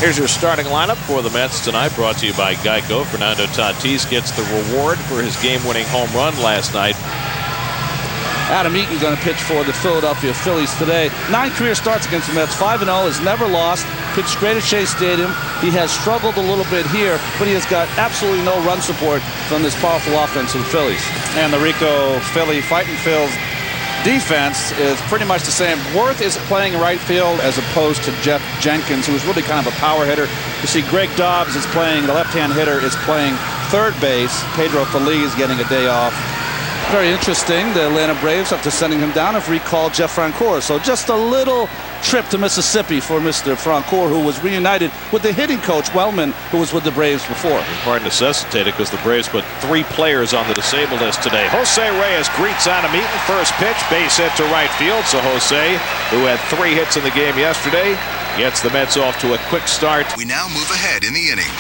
Here's your starting lineup for the Mets tonight, brought to you by Geico. Fernando Tatis gets the reward for his game-winning home run last night. Adam Eaton going to pitch for the Philadelphia Phillies today. 9 career starts against the Mets. 5-0, has never lost. Pitched great at Shea Stadium. He has struggled a little bit here, but he has got absolutely no run support from this powerful offense of the Phillies. And the Rico Philly fighting Phil's defense is pretty much the same. Worth is playing right field as opposed to Jeff Jenkins, who is really kind of a power hitter. You see Greg Dobbs is playing, the left-hand hitter is playing third base. Pedro Feliz getting a day off. Very interesting. The Atlanta Braves, after sending him down, have recalled Jeff Francoeur. So just a little trip to Mississippi for Mr. Francoeur, who was reunited with the hitting coach, Wellman, who was with the Braves before. Part necessitated because the Braves put 3 players on the disabled list today. Jose Reyes greets Adam Eaton. First pitch, base hit to right field. So Jose, who had 3 hits in the game yesterday, gets the Mets off to a quick start. We now move ahead in the inning.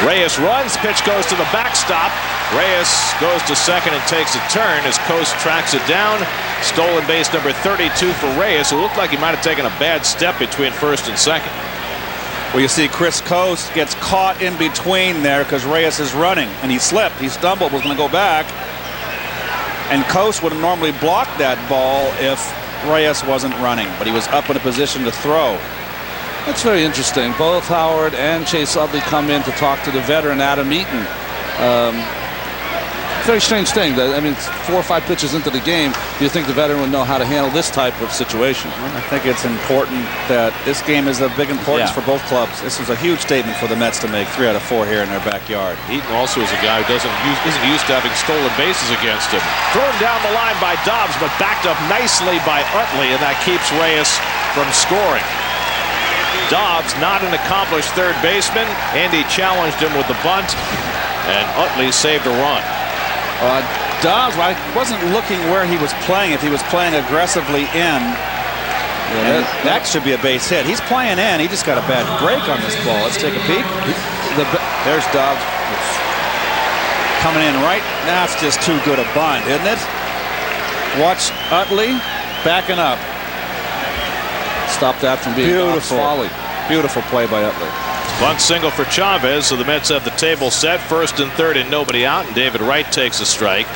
Reyes runs, pitch goes to the backstop. Reyes goes to second and takes a turn as Coast tracks it down. Stolen base number 32 for Reyes, who looked like he might have taken a bad step between first and second. Well, you see Chris Coast gets caught in between there because Reyes is running, and he slipped, he stumbled, was going to go back. And Coast would have normally blocked that ball if Reyes wasn't running, but he was up in a position to throw. That's very interesting. Both Howard and Chase Utley come in to talk to the veteran Adam Eaton. Very strange thing. I mean, 4 or 5 pitches into the game, do you think the veteran would know how to handle this type of situation? Well, I think it's important that this game is of big importance for both clubs. This was a huge statement for the Mets to make 3 out of 4 here in their backyard. Eaton also is a guy who isn't used to having stolen bases against him. Thrown down the line by Dobbs, but backed up nicely by Utley, and that keeps Reyes from scoring. Dobbs, not an accomplished third baseman. Endy challenged him with the bunt, and Utley saved a run. Dobbs, I wasn't looking where he was playing. If he was playing aggressively in, that should be a base hit. He's playing in. He just got a bad break on this ball. Let's take a peek. There's Dobbs coming in right. That's just too good a bunt, isn't it? Watch Utley backing up. Stop that from being beautiful. Folly. Beautiful play by Utley. Bunt single for Chavez, so the Mets have the table set. First and third and nobody out, and David Wright takes a strike.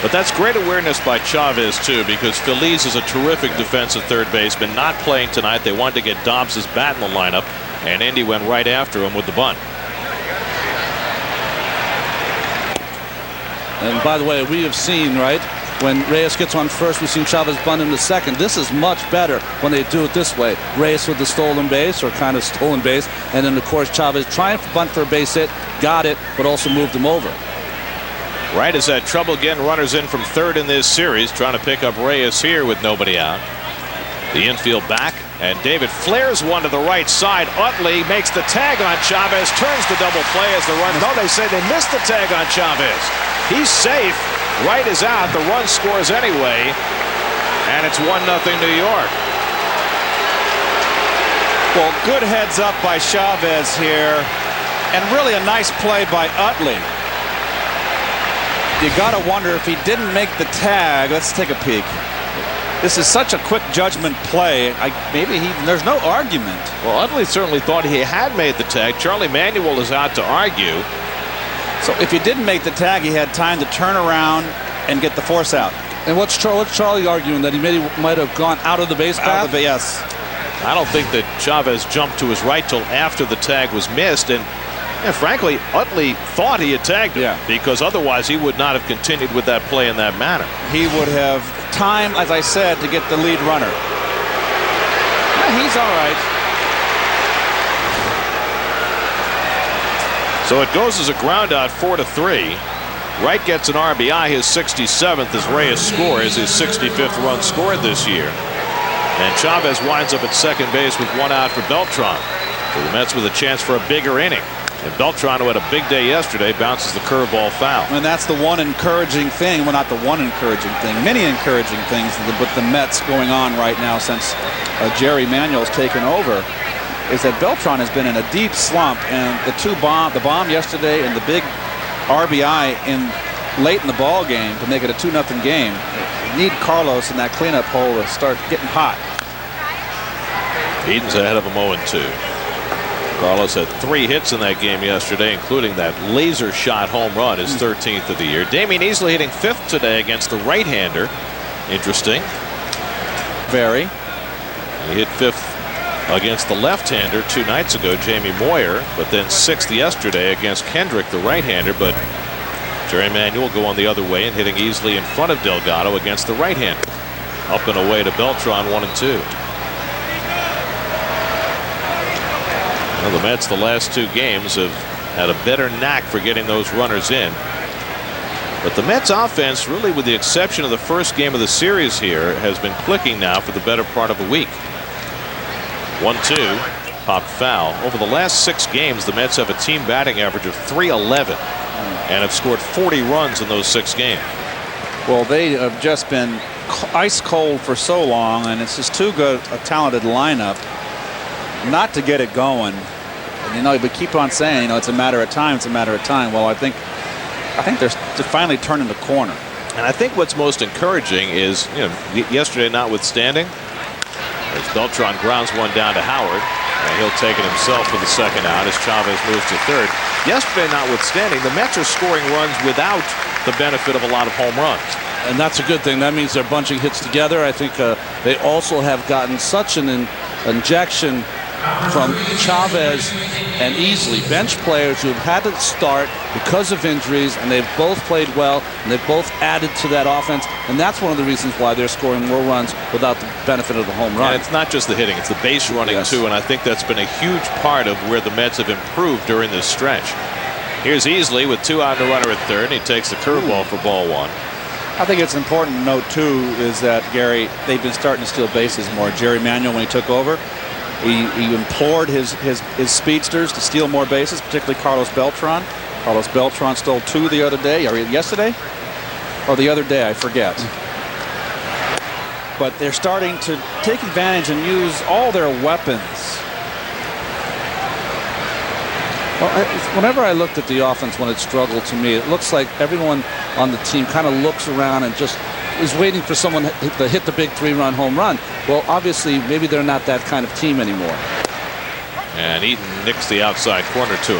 But that's great awareness by Chavez, too, because Phillies is a terrific defensive third baseman. Not playing tonight. They wanted to get Dobbs' bat in the lineup, and Endy went right after him with the bunt. And by the way, we have seen, right, when Reyes gets on first, we've seen Chavez bunt him to second. This is much better when they do it this way. Reyes with the stolen base, or kind of stolen base, and then, of course, Chavez trying to bunt for a base hit, got it, but also moved him over. Wright has had trouble getting runners in from third in this series, trying to pick up Reyes here with nobody out. The infield back, and David flares one to the right side. Utley makes the tag on Chavez, turns the double play as the run. No, they say they missed the tag on Chavez. He's safe. Wright is out. The run scores anyway, and it's 1-0 New York. Well, good heads up by Chavez here, and really a nice play by Utley. You got to wonder if he didn't make the tag. Let's take a peek. This is such a quick judgment play. There's no argument. Well, Utley certainly thought he had made the tag. Charlie Manuel is out to argue. So if he didn't make the tag, he had time to turn around and get the force out. And what's Charlie arguing? That he might have gone out of the base path? Yes. I don't think that Chavez jumped to his right till after the tag was missed. And frankly, Utley thought he had tagged him, because otherwise he would not have continued with that play in that manner. He would have time, as I said, to get the lead runner. He's all right. So it goes as a ground out, 4-3. Wright gets an RBI, his 67th, as Reyes scores his 65th run scored this year. And Chavez winds up at second base with 1 out for Beltran. So the Mets with a chance for a bigger inning. And Beltran, who had a big day yesterday, bounces the curveball foul. And that's the one encouraging thing. Well, not the one encouraging thing. Many encouraging things with the Mets going on right now since Jerry Manuel's taken over, is that Beltran has been in a deep slump, and the bomb yesterday and the big RBI late in the ball game to make it a 2-0 game. You need Carlos in that cleanup hole to start getting hot. Eden's ahead of him 0-2. Carlos had 3 hits in that game yesterday, including that laser shot home run, his 13th of the year. Damian Easley hitting 5th today against the right-hander. Interesting. Very. He hit 5th against the left-hander 2 nights ago, Jamie Moyer, but then 6th yesterday against Kendrick, the right-hander. But Jerry Manuel going the other way and hitting easily in front of Delgado against the right-hander. Up and away to Beltran, 1-2. Well, the Mets the last 2 games have had a better knack for getting those runners in. But the Mets offense, really with the exception of the first game of the series here, has been clicking now for the better part of a week. 1-2, popped foul. Over the last 6 games, the Mets have a team batting average of .311 and have scored 40 runs in those 6 games. Well, they have just been ice cold for so long, and it's just too good a talented lineup not to get it going. And, you know, but keep on saying, you know, it's a matter of time. It's a matter of time. Well, I think they're finally turning the corner. And I think what's most encouraging is, you know, yesterday notwithstanding, as Beltran grounds one down to Howard, and he'll take it himself for the second out as Chavez moves to third. Yesterday notwithstanding, the Mets are scoring runs without the benefit of a lot of home runs. And that's a good thing. That means they're bunching hits together. I think they also have gotten such an injection from Chavez and Easley, bench players who have had to start because of injuries, and they've both played well, and they've both added to that offense, and that's one of the reasons why they're scoring more runs without the benefit of the home run. And it's not just the hitting, it's the base running too, and I think that's been a huge part of where the Mets have improved during this stretch. Here's Easley with 2 out and a runner at third, and he takes the curveball for ball 1. I think it's important to note too is that, Gary, they've been starting to steal bases more. Jerry Manuel, when he took over, he implored his speedsters to steal more bases, particularly Carlos Beltran. Carlos Beltran stole 2 the other day, or yesterday, or the other day, I forget. But they're starting to take advantage and use all their weapons. Well, whenever I looked at the offense when it struggled, to me, it looks like everyone on the team kind of looks around and just is waiting for someone to hit the big 3-run home run. Well, obviously, maybe they're not that kind of team anymore. And Eaton nicks the outside corner, 2-1.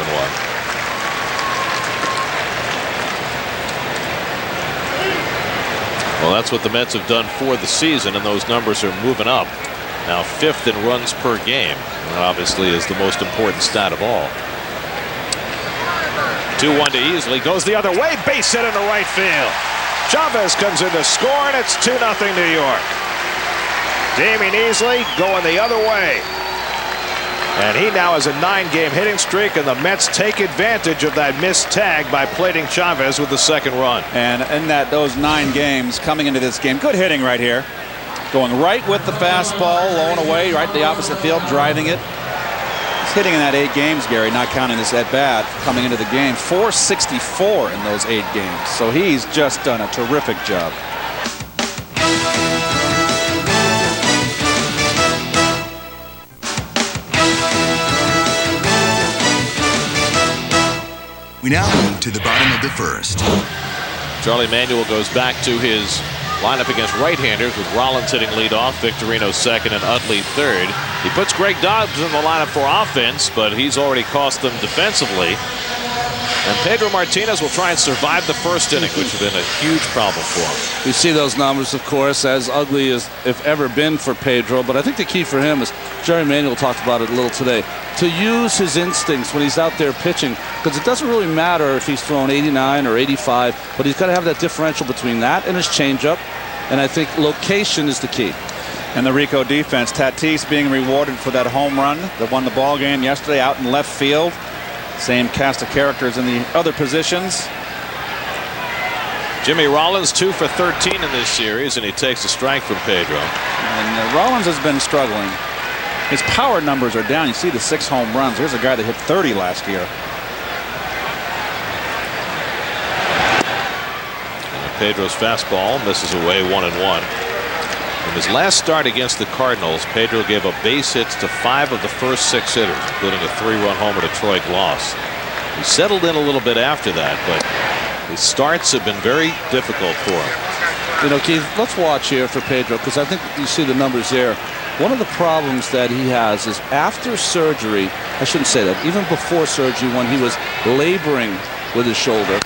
Well, that's what the Mets have done for the season, and those numbers are moving up. Now 5th in runs per game. That obviously is the most important stat of all. 2-1 to Easley. Goes the other way. Base hit into right field. Chavez comes in to score, and it's 2-0 New York. Damian Easley going the other way. And he now has a 9-game hitting streak, and the Mets take advantage of that missed tag by plating Chavez with the second run. And in those 9 games coming into this game, good hitting right here. Going right with the fastball, low and away, right the opposite field, driving it. He's hitting in that 8 games, Gary, not counting this at bat coming into the game. .464 in those 8 games. So he's just done a terrific job. We now move to the bottom of the first. Charlie Manuel goes back to his lineup against right-handers with Rollins hitting leadoff, Victorino second, and Utley third. He puts Greg Dobbs in the lineup for offense, but he's already cost them defensively. And Pedro Martinez will try and survive the first inning, which has been a huge problem for him. You see those numbers, of course, as ugly as if ever been for Pedro. But I think the key for him is, Jerry Manuel talked about it a little today, to use his instincts when he's out there pitching. Because it doesn't really matter if he's throwing 89 or 85, but he's got to have that differential between that and his changeup. And I think location is the key. And the Rico defense, Tatis being rewarded for that home run that won the ball game yesterday out in left field. Same cast of characters in the other positions. Jimmy Rollins 2 for 13 in this series, and he takes a strike from Pedro. And Rollins has been struggling. His power numbers are down. You see the 6 home runs. Here's a guy that hit 30 last year. And Pedro's fastball misses away 1-1. In his last start against the Cardinals, Pedro gave up base hits to 5 of the first 6 hitters, including a 3-run homer to Troy Gloss. He settled in a little bit after that, but his starts have been very difficult for him. You know, Keith, let's watch here for Pedro, because I think you see the numbers there. One of the problems that he has is after surgery, I shouldn't say that, even before surgery when he was laboring with his shoulder,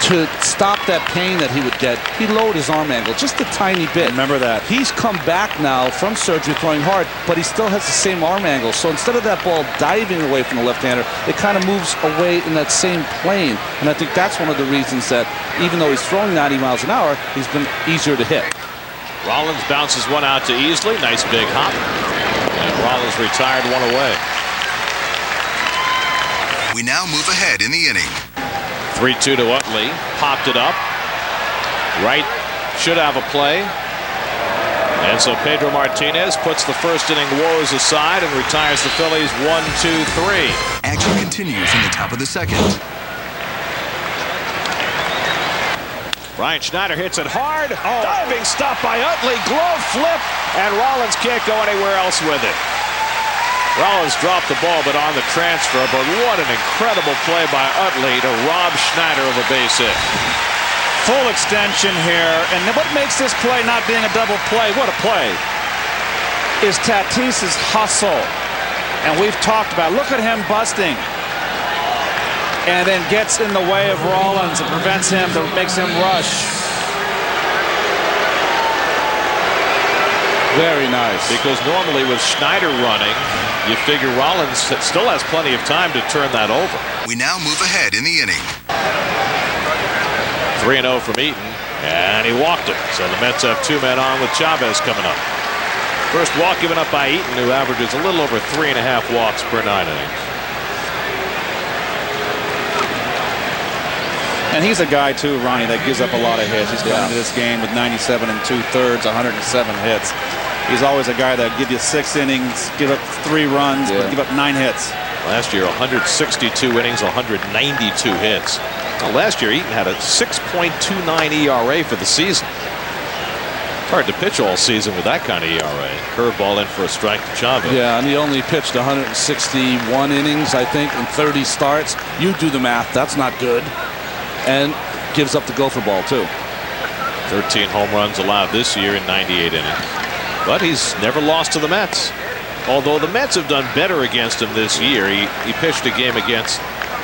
to stop that pain that he would get, he lowered his arm angle just a tiny bit. Remember that. He's come back now from surgery throwing hard, but he still has the same arm angle. So instead of that ball diving away from the left-hander, it kind of moves away in that same plane. And I think that's one of the reasons that even though he's throwing 90 miles an hour, he's been easier to hit. Rollins bounces one out to Easley. Nice big hop. And Rollins retired one away. We now move ahead in the inning. 3-2 to Utley. Popped it up. Wright should have a play. And so Pedro Martinez puts the first inning woes aside and retires the Phillies 1-2-3. Action continues in the top of the second. Ryan Schneider hits it hard. Diving stop by Utley. Glove flip. And Rollins can't go anywhere else with it. Rollins dropped the ball, but on the transfer. But what an incredible play by Utley to rob Schneider of a base hit. Full extension here. And what makes this play not being a double play, what a play, is Tatis's hustle. And we've talked about, look at him busting. And then gets in the way of Rollins and prevents him, makes him rush. Very nice. Because normally with Schneider running, you figure Rollins still has plenty of time to turn that over. We now move ahead in the inning. 3-0 from Eaton, and he walked him. So the Mets have two men on with Chavez coming up. First walk given up by Eaton, who averages a little over 3.5 walks per 9 innings. And he's a guy, too, Ronnie, that gives up a lot of hits. He's gone into this game with 97 2/3, 107 hits. He's always a guy that give you 6 innings, give up 3 runs, but give up 9 hits. Last year, 162 innings, 192 hits. Well, last year, Eaton had a 6.29 ERA for the season. It's hard to pitch all season with that kind of ERA. Curveball in for a strike to Chavez. Yeah, and he only pitched 161 innings, I think, in 30 starts. You do the math. That's not good. And gives up the gopher ball, too. 13 home runs allowed this year in 98 innings. But he's never lost to the Mets. Although the Mets have done better against him this year. He pitched a game against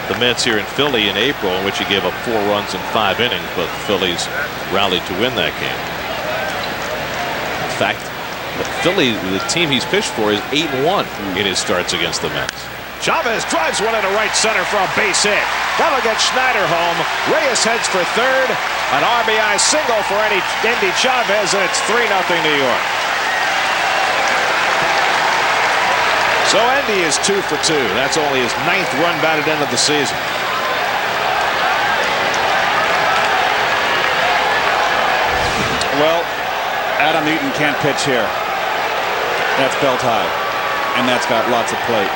the Mets here in Philly in April, in which he gave up 4 runs in 5 innings, but the Phillies rallied to win that game. In fact, the team he's pitched for, is 8-1 in his starts against the Mets. Chavez drives one into right center for a base hit. That'll get Schneider home. Reyes heads for third. An RBI single for Endy Chavez, and it's 3-0 New York. So Endy is 2 for 2. That's only his 9th run batted in of the season. Well, Adam Eaton can't pitch here. That's belt high, and that's got lots of plate.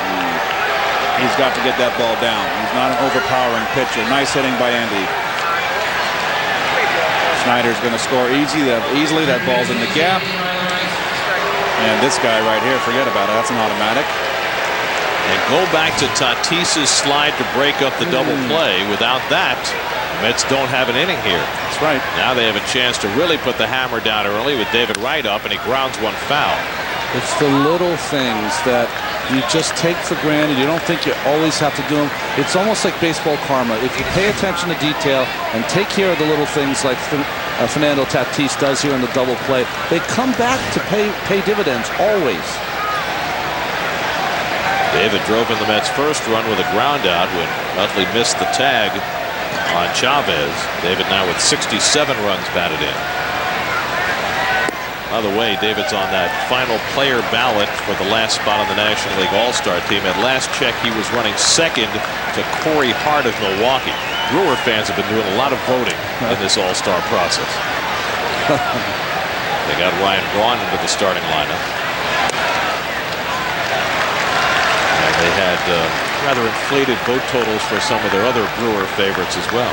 He's got to get that ball down. He's not an overpowering pitcher. Nice hitting by Endy. Schneider's going to score easily. That ball's in the gap. And this guy right here, forget about it. That's an automatic. And go back to Tatis's slide to break up the double play. Without that, the Mets don't have an inning here. That's right. Now they have a chance to really put the hammer down early with David Wright up, and he grounds one foul. It's the little things that you just take for granted. You don't think you always have to do them. It's almost like baseball karma. If you pay attention to detail and take care of the little things like Fernando Tatis does here in the double play, they come back to pay dividends always. David drove in the Mets' first run with a ground out when Utley missed the tag on Chavez. David now with 67 runs batted in. By the way, David's on that final player ballot for the last spot on the National League All-Star team. At last check, he was running second to Corey Hart of Milwaukee. Brewer fans have been doing a lot of voting in this All-Star process. They got Ryan Braun into the starting lineup. And they had rather inflated vote totals for some of their other Brewer favorites as well.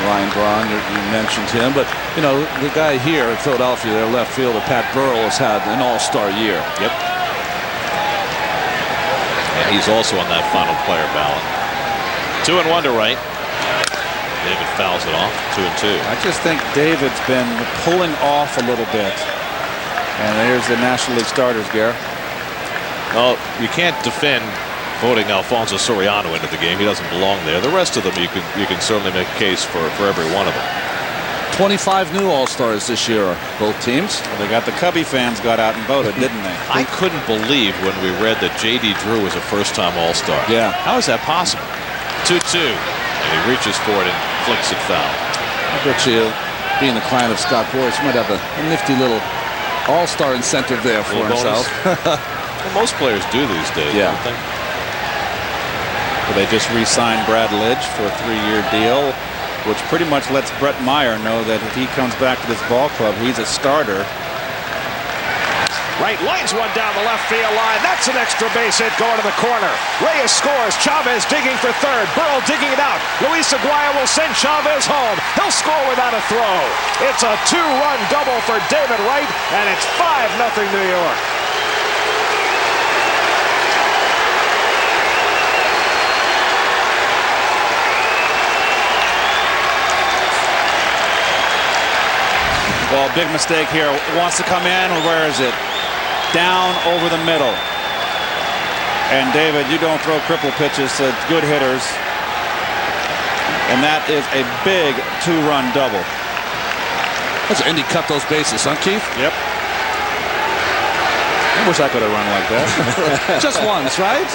Ryan Braun, you mentioned him, but you know the guy here in Philadelphia, their left fielder Pat Burrell, has had an all-star year. Yep. And he's also on that final player ballot. 2-1 to Wright. David fouls it off. 2-2. I just think David's been pulling off a little bit. And there's the National League starters, Garrett. Well, you can't defend voting Alfonso Soriano into the game. He doesn't belong there. The rest of them, you can certainly make a case for every one of them. 25 new All-Stars this year, both teams. Well, they got the Cubby fans got out and voted, didn't they? I couldn't believe when we read that J.D. Drew was a first-time All-Star. Yeah. How is that possible? 2-2. And he reaches for it and flicks it foul. I bet you, being the client of Scott Boras, might have a nifty little All-Star incentive there for himself. Well, most players do these days, yeah. don't they? Well, they just re-signed Brad Lidge for a 3-year deal, which pretty much lets Brett Meyer know that if he comes back to this ball club, he's a starter. Wright lines one down the left field line. That's an extra base hit going to the corner. Reyes scores. Chavez digging for third. Burrell digging it out. Luis Aguirre will send Chavez home. He'll score without a throw. It's a 2-run double for David Wright, and it's 5-0 New York. Well, big mistake here. Wants to come in, or where is it? Down over the middle. And David, you don't throw cripple pitches to good hitters. And that is a big 2-run double. That's Endy cut those bases, huh, Keith? Yep. I wish I could have run like that. Just once, right?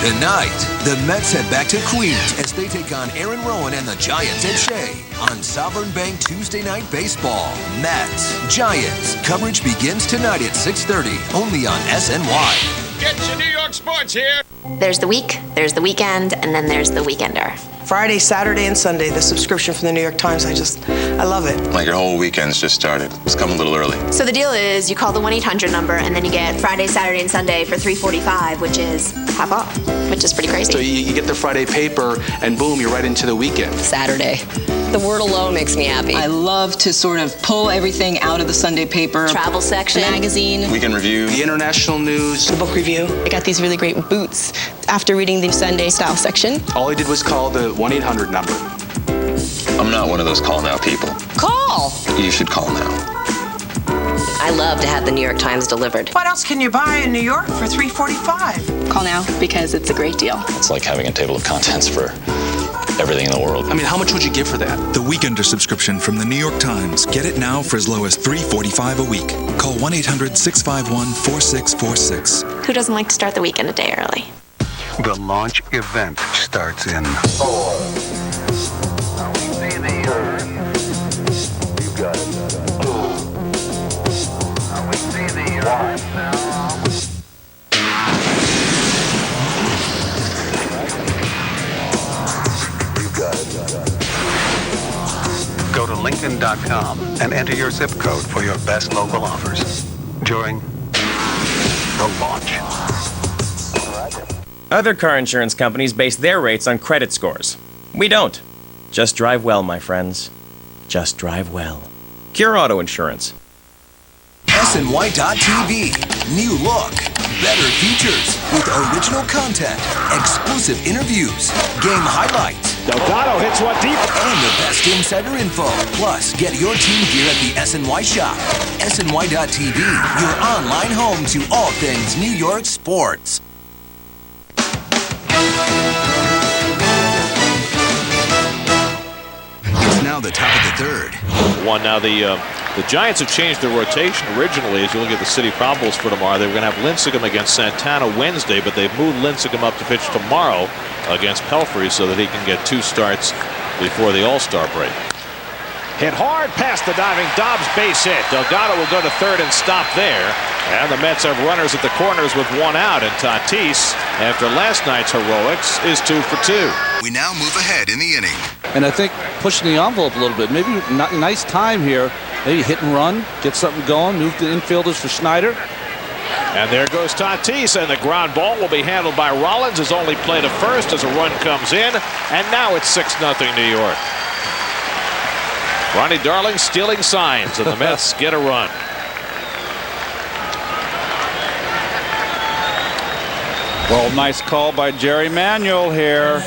Tonight, the Mets head back to Queens as they take on Aaron Rowan and the Giants at Shea on Sovereign Bank Tuesday Night Baseball. Mets, Giants. Coverage begins tonight at 6:30, only on SNY. Get your New York sports here. There's the week, there's the weekend, and then there's the weekender. Friday, Saturday, and Sunday, the subscription from the New York Times, I love it. Like your whole weekend's just started. It's come a little early. So the deal is you call the 1-800 number, and then you get Friday, Saturday, and Sunday for $3.45, which is half off, which is pretty crazy. So you get the Friday paper, and boom, you're right into the weekend. Saturday. The word alone makes me happy. I love to sort of pull everything out of the Sunday paper. Travel section. Magazine. Weekend review. The international news. The book review. I got these really great boots after reading the Sunday style section. All I did was call the 1-800 number. I'm not one of those call now people. Call! You should call now. I love to have the New York Times delivered. What else can you buy in New York for $3.45? Call now because it's a great deal. It's like having a table of contents for everything in the world. I mean, how much would you give for that? The Weekender subscription from the New York Times. Get it now for as low as $3.45 a week. Call 1-800-651-4646. Who doesn't like to start the weekend a day early? The launch event starts in 4. Go to Lincoln.com and enter your zip code for your best local offers during the launch. Other car insurance companies base their rates on credit scores. We don't. Just drive well, my friends. Just drive well. Cure Auto Insurance. SNY.TV. New look. Better features. With original content. Exclusive interviews. Game highlights. Delgado hits one deep. And the best insider info. Plus, get your team gear at the SNY shop. SNY.TV. Your online home to all things New York sports. It's now the top of the third. One now. The Giants have changed their rotation. Originally, as you look at the City Probables for tomorrow, they were going to have Lincecum against Santana Wednesday, but they've moved Lincecum up to pitch tomorrow against Pelfrey so that he can get 2 starts before the All-Star break. Hit hard past the diving Dobbs, base hit. Delgado will go to third and stop there. And the Mets have runners at the corners with 1 out. And Tatis, after last night's heroics, is 2 for 2. We now move ahead in the inning. And I think pushing the envelope a little bit. Maybe nice time here. Maybe hit and run, get something going, move the infielders for Schneider. And there goes Tatis, and the ground ball will be handled by Rollins. His only play to first as a run comes in. And now it's 6-0 New York. Ronnie Darling stealing signs, and the Mets get a run. Well, nice call by Jerry Manuel here.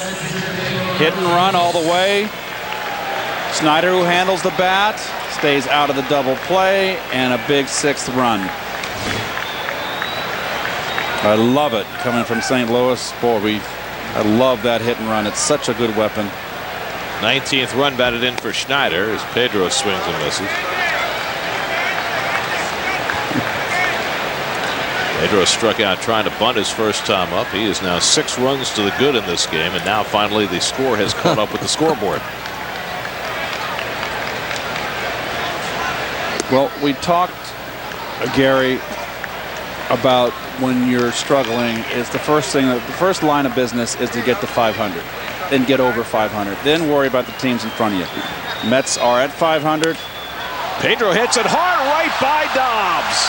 Hit and run all the way. Snyder, who handles the bat, stays out of the double play, and a big 6th run. I love it coming from St. Louis. Boy, I love that hit and run. It's such a good weapon. 19th run batted in for Schneider as Pedro swings and misses. Pedro struck out trying to bunt his first time up. He is now 6 runs to the good in this game, and now finally the score has caught up with the scoreboard. Well, we talked, Gary, about when you're struggling is the first line of business is to get to 500, then get over 500, then worry about the teams in front of you. Mets are at 500. Pedro hits it hard right by Dobbs.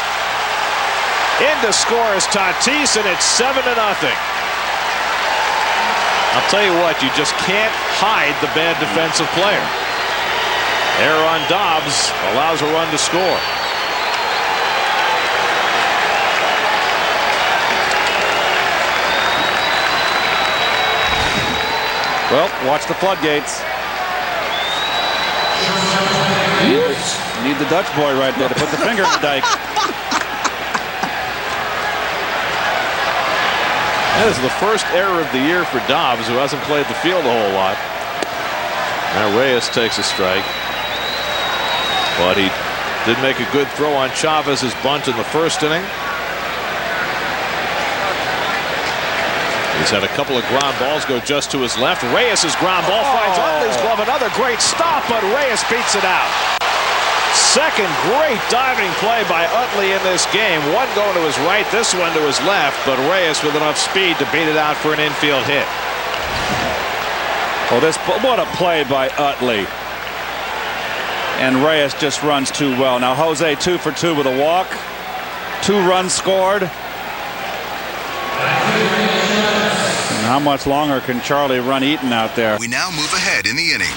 In to score is Tatis, and it's 7-0. I'll tell you what, you just can't hide the bad defensive player. Error on Dobbs allows a run to score. Well, watch the floodgates. You need the Dutch boy right there to put the finger in the dike. That is the first error of the year for Dobbs, who hasn't played the field a whole lot. Now Reyes takes a strike. But he did make a good throw on Chavez's bunt in the first inning. He's had a couple of ground balls go just to his left. Reyes' ground ball finds Utley's glove. Another great stop, but Reyes beats it out. Second great diving play by Utley in this game. One going to his right, this one to his left, but Reyes with enough speed to beat it out for an infield hit. Oh, what a play by Utley. And Reyes just runs too well. Now Jose 2 for 2 with a walk. 2 runs scored. And how much longer can Charlie run Eaton out there? We now move ahead in the inning.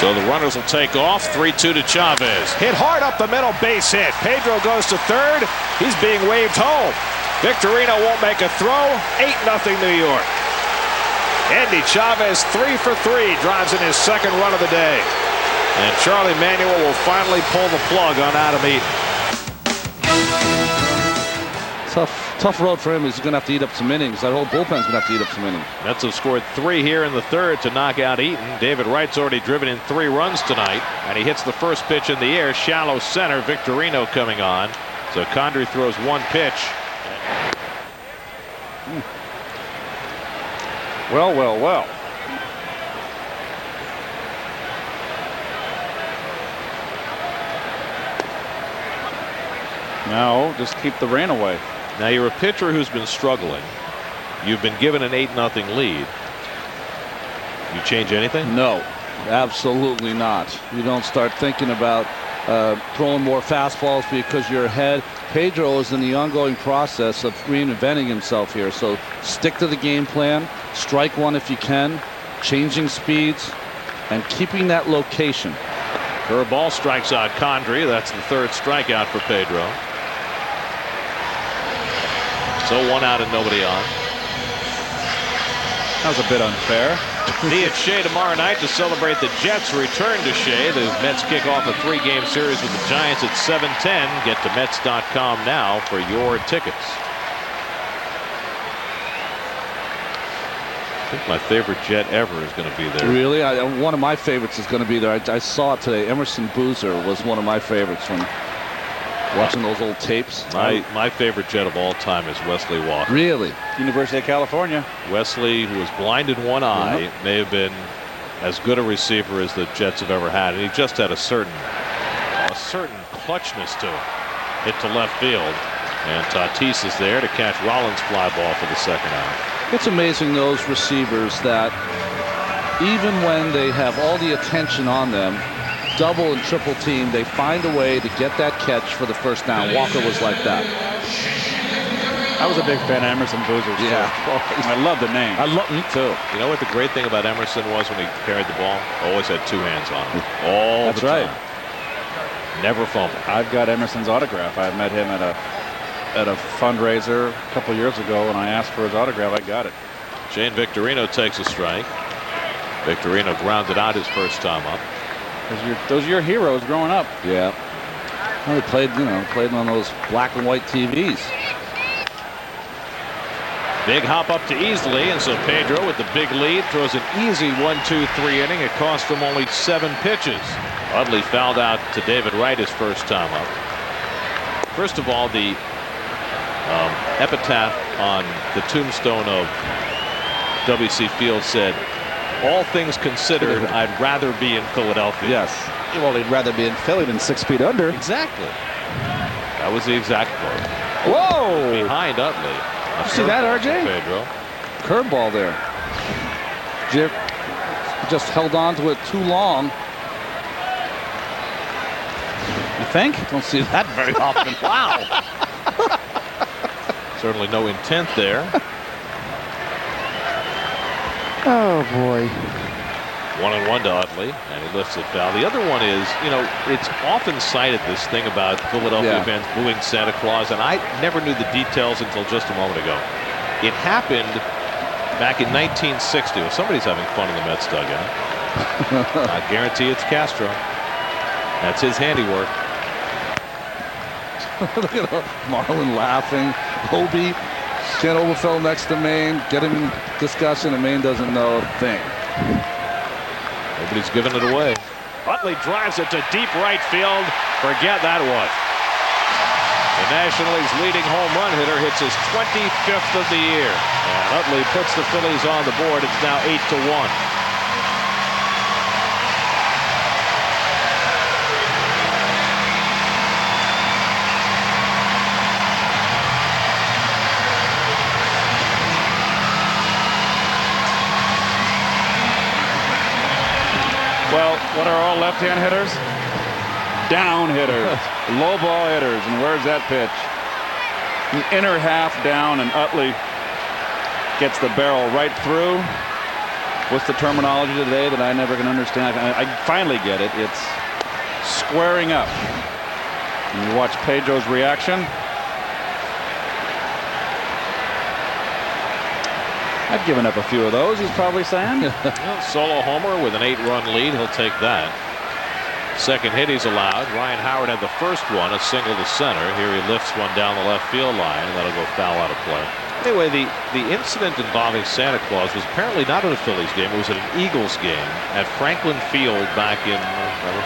So the runners will take off. 3-2 to Chavez. Hit hard up the middle, base hit. Pedro goes to third. He's being waved home. Victorino won't make a throw. 8-0 New York. Endy Chavez 3 for 3 drives in his second run of the day. And Charlie Manuel will finally pull the plug on Adam Eaton. Tough road for him. He's going to have to eat up some innings. That whole bullpen's going to have to eat up some innings. Mets have scored 3 here in the third to knock out Eaton. David Wright's already driven in 3 runs tonight, and he hits the first pitch in the air. Shallow center. Victorino coming on. So Condrey throws 1 pitch. Well. Now, just keep the rain away. Now you're a pitcher who's been struggling. You've been given an 8-0 lead. You change anything? No, absolutely not. You don't start thinking about throwing more fastballs because you're ahead. Pedro is in the ongoing process of reinventing himself here. So stick to the game plan. Strike one if you can. Changing speeds and keeping that location. Curveball strikes out Condrey. That's the 3rd strikeout for Pedro. So 1 out and nobody on. That was a bit unfair. He at Shea tomorrow night to celebrate the Jets' return to Shea. The Mets kick off a 3-game series with the Giants at 7:10. Get to Mets.com now for your tickets. I think my favorite Jet ever is going to be there. Really? One of my favorites is going to be there. I saw it today. Emerson Boozer was one of my favorites from watching those old tapes. My favorite Jet of all time is Wesley Walker. Really? University of California. Wesley, who was blind in one eye, may have been as good a receiver as the Jets have ever had, and he just had a certain clutchness to him. Hit to left field, and Tatis is there to catch Rollins' fly ball for the second out. It's amazing, those receivers, that even when they have all the attention on them, double and triple team, they find a way to get that catch for the first down. Walker was like that. I was a big fan of Emerson Boozer. Yeah. I love the name. Me too. You know what the great thing about Emerson was when he carried the ball? Always had 2 hands on him. All That's the time. right. Never fumbled. I've got Emerson's autograph. I met him at a fundraiser a couple years ago, and I asked for his autograph. I got it. Shane Victorino takes a strike. Victorino grounded out his first time up. Those are your heroes growing up. Yeah. Well, they played on those black and white TVs. Big hop up to Easley, and so Pedro with the big lead throws an easy 1-2-3 inning. It cost him only 7 pitches. Utley fouled out to David Wright his first time up. First of all, the epitaph on the tombstone of W.C. Field said, "All things considered, I'd rather be in Philadelphia." Yes. Well, he'd rather be in Philly than 6 feet under. Exactly. That was the exact quote. Whoa! Behind Utley. You see that, RJ? Pedro. Curveball there. Jip just held on to it too long. You think? Don't see that very often. Wow. Certainly no intent there. Oh, boy. 1-1 to Utley, and he lifts it foul. The other one is, it's often cited, this thing about Philadelphia fans booing Santa Claus, and I never knew the details until just a moment ago. It happened back in 1960. Well, somebody's having fun in the Mets dugout. I guarantee it's Castro. That's his handiwork. Look at Marlin laughing. Hobie, Ken Oberfeld next to Maine, get him in discussion, and Maine doesn't know a thing. Nobody's giving it away. Utley drives it to deep right field. Forget that one. The National League's leading home run hitter hits his 25th of the year. And Utley puts the Phillies on the board. It's now 8-1. Well, what are all left-hand hitters? Down hitters. Low ball hitters. And where's that pitch? An inner half down, and Utley gets the barrel right through. What's the terminology today that I never can understand? I finally get it. It's squaring up. And you watch Pedro's reaction. I've given up a few of those, he's probably saying. Solo homer with an 8-run lead. He'll take that. Second hit he's allowed. Ryan Howard had the first one, a single to center. Here he lifts one down the left field line, and that'll go foul out of play. Anyway, the incident involving Santa Claus was apparently not at a Phillies game. It was at an Eagles game at Franklin Field back in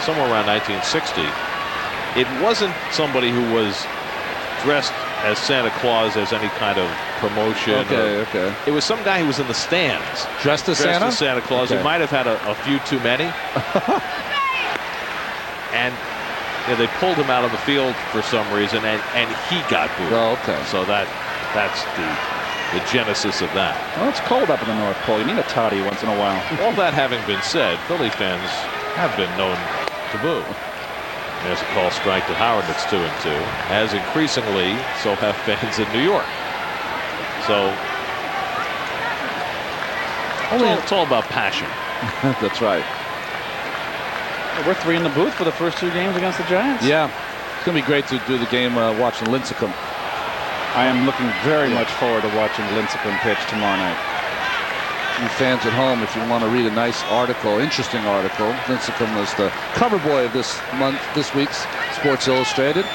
somewhere around 1960. It wasn't somebody who was dressed as Santa Claus as any kind of promotion. Okay. It was some guy who was in the stands. Dressed as Santa Claus. He might have had a few too many. And they pulled him out of the field for some reason, and he got booed. Oh, okay. So that's the genesis of that. Well, it's cold up in the North Pole. You need a toddy once in a while. All that having been said, Philly fans have been known to boo. There's a call strike to Howard. That's 2-2. As increasingly, so have fans in New York. So it's all about passion. That's right. We're 3 in the booth for the first 2 games against the Giants. Yeah, it's going to be great to do the game watching Lincecum. I am looking very much forward to watching Lincecum pitch tomorrow night. You fans at home, if you want to read a nice article, interesting article, Lincecum was the cover boy of this week's Sports Illustrated.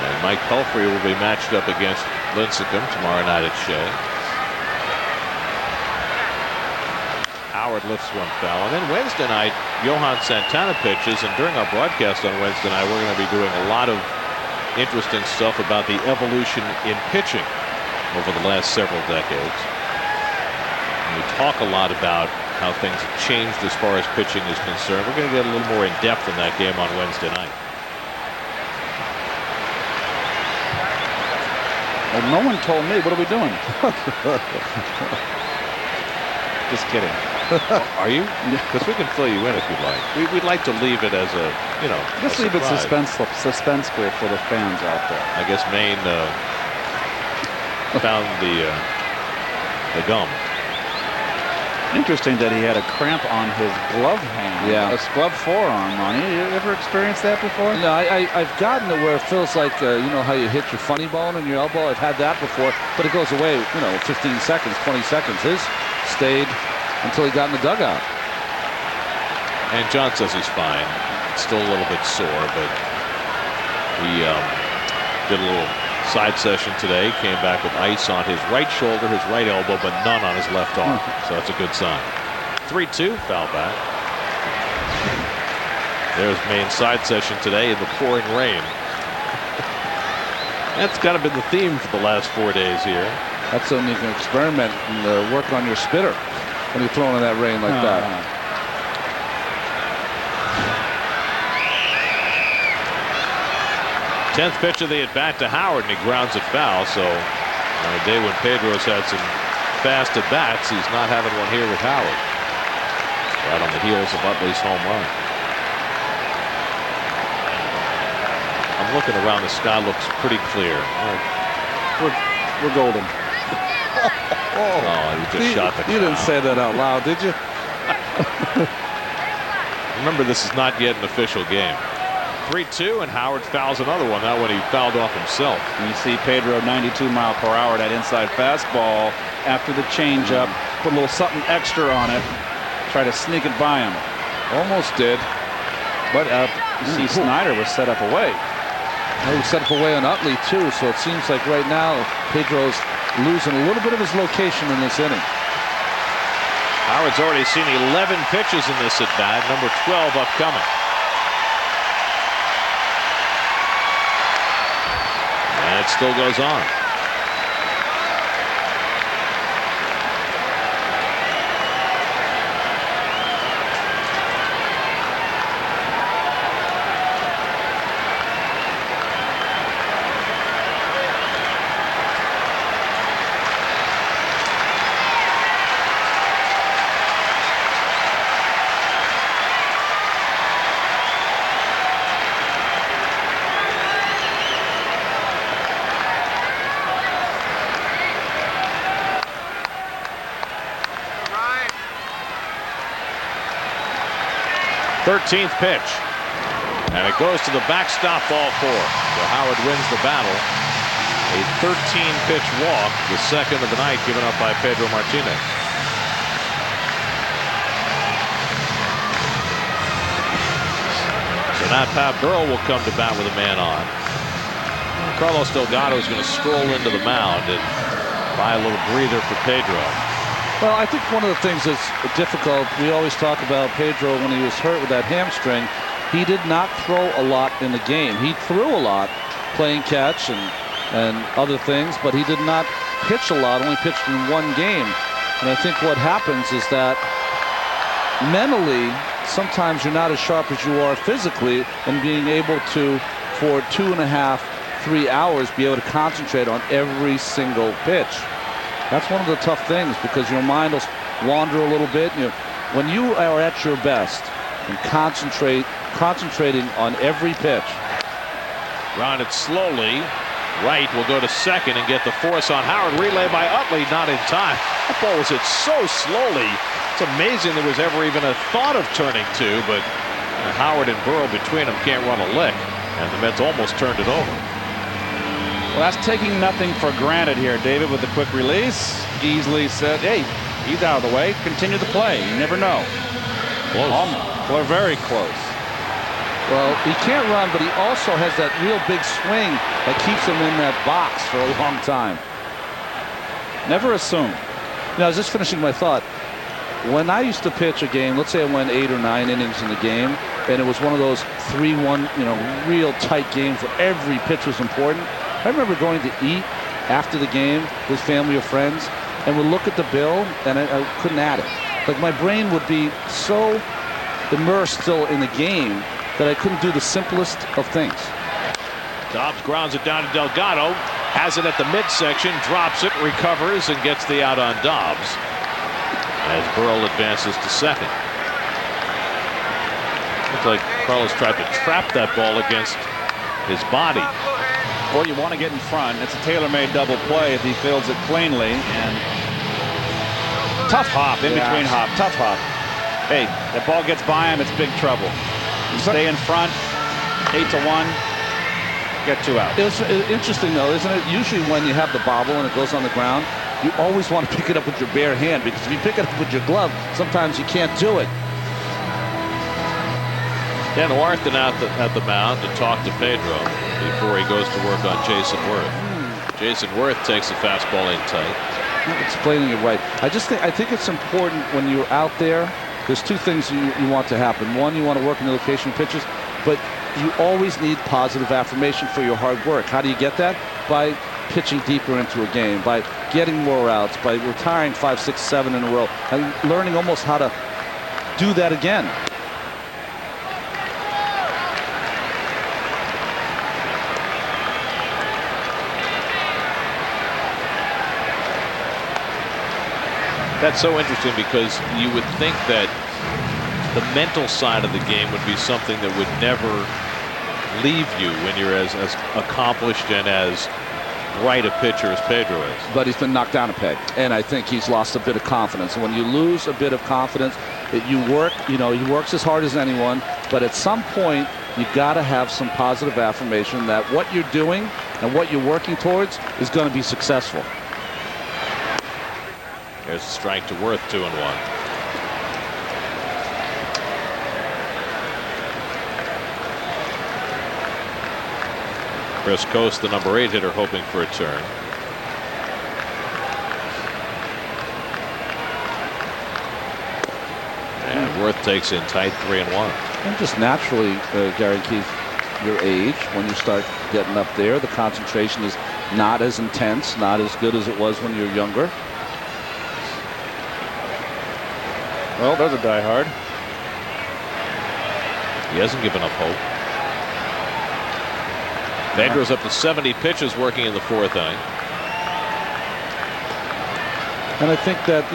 And Mike Pelfrey will be matched up against Lincecum tomorrow night at Shea. Howard lifts one foul, and then Wednesday night, Johan Santana pitches, and during our broadcast on Wednesday night, we're going to be doing a lot of interesting stuff about the evolution in pitching over the last several decades. And we talk a lot about how things have changed as far as pitching is concerned. We're going to get a little more in depth in that game on Wednesday night. Well, no one told me. What are we doing? Just kidding. Are you? Because we can fill you in if you'd like. We'd like to leave it as a, Just leave it suspenseful for the fans out there. I guess Maine found the gum. Interesting that he had a cramp on his glove hand. Yeah. A glove forearm on it. You ever experienced that before? No, I've gotten to where it feels like, how you hit your funny bone in your elbow. I've had that before, but it goes away, 15 seconds, 20 seconds. His stayed until he got in the dugout. And John says he's fine. Still a little bit sore, but he did a little side session today. Came back with ice on his right shoulder, his right elbow, but none on his left arm. So that's a good sign. 3-2, foul back. There's Maine's side session today in the pouring rain. That's kind of been the theme for the last 4 days here. That's something you can experiment and work on your spitter when you're throwing in that rain like that. 10th pitch of the at-bat to Howard, and he grounds it foul. So on a day when Pedro's had some fast at-bats, he's not having one here with Howard. Right on the heels of Utley's home run. I'm looking around. The sky looks pretty clear. We're golden. Oh, you just shot the You didn't say that out loud, did you? Remember, this is not yet an official game. 3-2, and Howard fouls another one. That one he fouled off himself. And you see Pedro 92 mile per hour, that inside fastball after the changeup. Put a little something extra on it. Try to sneak it by him. Almost did. But you see Snyder was set up away. He was set up away on Utley too, so it seems like right now Pedro's losing a little bit of his location in this inning. Howard's already seen 11 pitches in this at-bat, number 12 upcoming. And it still goes on. Thirteenth pitch, and it goes to the backstop, ball 4. So Howard wins the battle. A 13-pitch walk, the second of the night, given up by Pedro Martinez. So now Pat Burrell will come to bat with a man on. Carlos Delgado is going to stroll into the mound and buy a little breather for Pedro. Well, I think one of the things that's difficult, we always talk about Pedro when he was hurt with that hamstring. He did not throw a lot in the game. He threw a lot, playing catch and other things, but he did not pitch a lot, only pitched in one game. And I think what happens is that mentally, sometimes you're not as sharp as you are physically, and being able to, for 2.5, 3 hours, be able to concentrate on every single pitch. That's one of the tough things, because your mind will wander a little bit. When you are at your best and concentrating on every pitch. Grounded slowly. Wright will go to second and get the force on Howard. Relay by Utley, not in time. That ball was hit so slowly. It's amazing there was ever even a thought of turning to, but Howard and Burrow between them can't run a lick, and the Mets almost turned it over. Well, that's taking nothing for granted here, David, with the quick release. Easily said, hey, he's out of the way. Continue the play. You never know. Close. We're very close. Well, he can't run, but he also has that real big swing that keeps him in that box for a long time. Never assume. I was just finishing my thought. When I used to pitch a game, let's say I went 8 or 9 innings in the game, and it was one of those 3-1, real tight games where every pitch was important. I remember going to eat after the game with family or friends, and would look at the bill, and I couldn't add it. Like, my brain would be so immersed still in the game that I couldn't do the simplest of things. Dobbs grounds it down to Delgado, has it at the midsection, drops it, recovers, and gets the out on Dobbs as Burrell advances to second. Looks like Carlos tried to trap that ball against his body. Or you want to get in front. It's a tailor-made double play if he fields it cleanly. And tough hop, in between hop, tough hop. Hey, that ball gets by him, it's big trouble. You stay in front, 8-1, get 2 out. It's interesting, though, isn't it? Usually when you have the bobble and it goes on the ground, you always want to pick it up with your bare hand, because if you pick it up with your glove, sometimes you can't do it. Dan Warthen at the mound to talk to Pedro before he goes to work on Jason Worth. Jason Worth takes the fastball in tight. Not explaining it right. I think it's important when you're out there. There's two things you want to happen. One, you want to work in the location of pitches, but you always need positive affirmation for your hard work. How do you get that? By pitching deeper into a game, by getting more outs, by retiring 5, 6, 7 in a row, and learning almost how to do that again. That's so interesting, because you would think that the mental side of the game would be something that would never leave you when you're as accomplished and as bright a pitcher as Pedro is. But he's been knocked down a peg, and I think he's lost a bit of confidence. And when you lose a bit of confidence, he works as hard as anyone, but at some point you got to have some positive affirmation that what you're doing and what you're working towards is going to be successful. There's a strike to Worth, 2-1. Chris Coast, the number 8 hitter, hoping for a turn. And Worth takes in tight, 3-1. And just naturally, Gary Keith, your age, when you start getting up there, the concentration is not as intense, not as good as it was when you're younger. Well, there's a diehard. He hasn't given up hope. Pedro's up to 70 pitches working in the 4th inning. And I think that,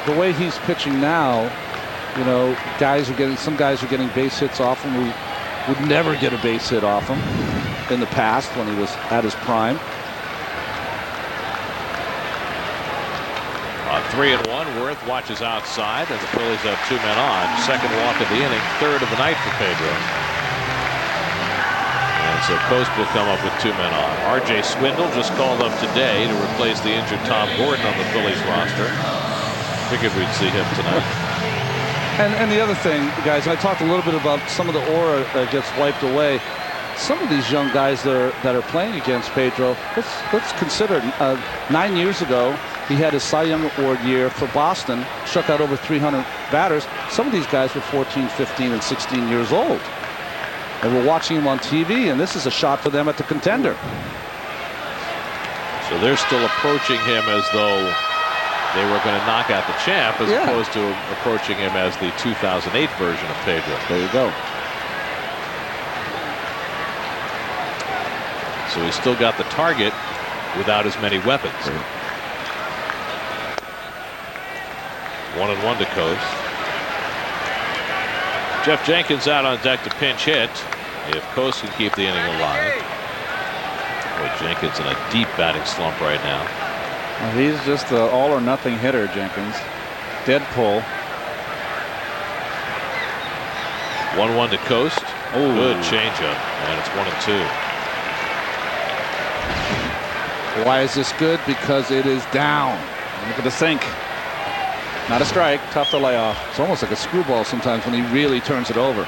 the way he's pitching now, some guys are getting base hits off him who would never get a base hit off him in the past when he was at his prime. 3-1. Worth watches outside, and the Phillies have 2 men on. Second walk of the inning, 3rd of the night for Pedro. And so Coast will come up with 2 men on. R.J. Swindle just called up today to replace the injured Tom Gordon on the Phillies roster. Figured we'd see him tonight. And the other thing, guys, I talked a little bit about some of the aura that gets wiped away. Some of these young guys that are playing against Pedro, let's consider 9 years ago, he had his Cy Young Award year for Boston, struck out over 300 batters. Some of these guys were 14, 15, and 16 years old. And we're watching him on TV, and this is a shot for them at the contender. So they're still approaching him as though they were going to knock out the champ, as opposed to approaching him as the 2008 version of Pedro. There you go. So he's still got the target without as many weapons. 1-1 to Coast. Jeff Jenkins out on deck to pinch hit if Coast can keep the inning alive. Boy, Jenkins in a deep batting slump right now. Well, he's just an all or nothing hitter, Jenkins. Dead pull. 1-1 to Coast. Ooh. Good changeup, and it's 1-2. Why is this good? Because it is down. Look at the sink. Not a strike. Tough to lay off. It's almost like a screwball sometimes when he really turns it over.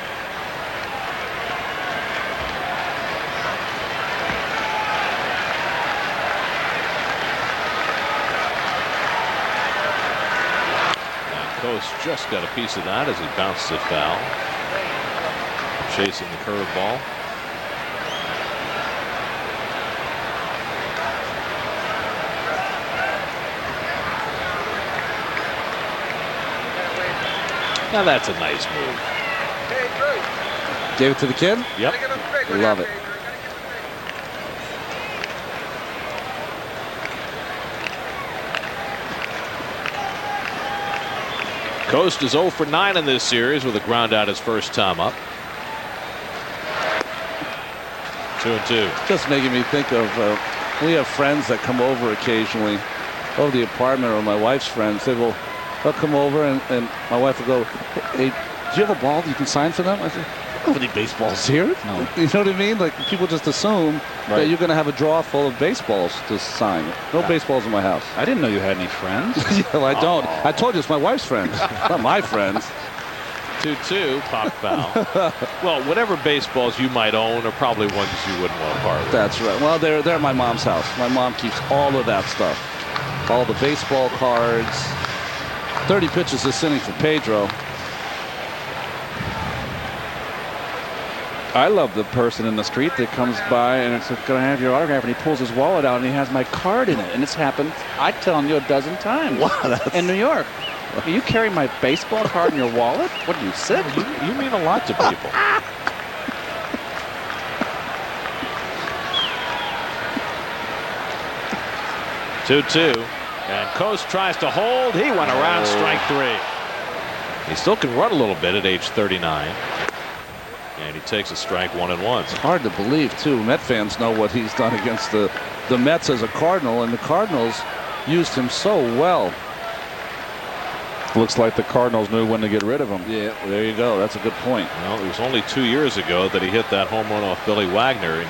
And Coast just got a piece of that as he bounced it foul. Chasing the curveball. Now that's a nice move. Gave it to the kid? Yep. Love it. Coast is 0 for 9 in this series with a ground out his first time up. 2-2. Just making me think of we have friends that come over occasionally, over the apartment, or my wife's friends. They'll come over and my wife will go, hey, do you have a ball you can sign for them? I said, don't have any baseballs here. No. You know what I mean? Like, people just assume that you're going to have a drawer full of baseballs to sign. No baseballs in my house. I didn't know you had any friends. Yeah, well, I don't. I told you it's my wife's friends, not my friends. 2-2, pop foul. Well, whatever baseballs you might own are probably ones you wouldn't want to part with. That's right. Well, they're at my mom's house. My mom keeps all of that stuff. All the baseball cards. 30 pitches this inning for Pedro. I love the person in the street that comes by and it's going to have your autograph, and he pulls his wallet out and he has my card in it. And it's happened, I'm telling you, a dozen times. Wow, in New York. You carry my baseball card in your wallet? What are you, sick? You mean a lot to people. Two-two, and Coast tries to hold. He went around strike three. He still can run a little bit at age 39. And he takes a strike 1-1. It's hard to believe, too. Met fans know what he's done against the Mets as a Cardinal, and the Cardinals used him so well. Looks like the Cardinals knew when to get rid of him. Yeah, well, there you go. That's a good point. Well, it was only 2 years ago that he hit that home run off Billy Wagner in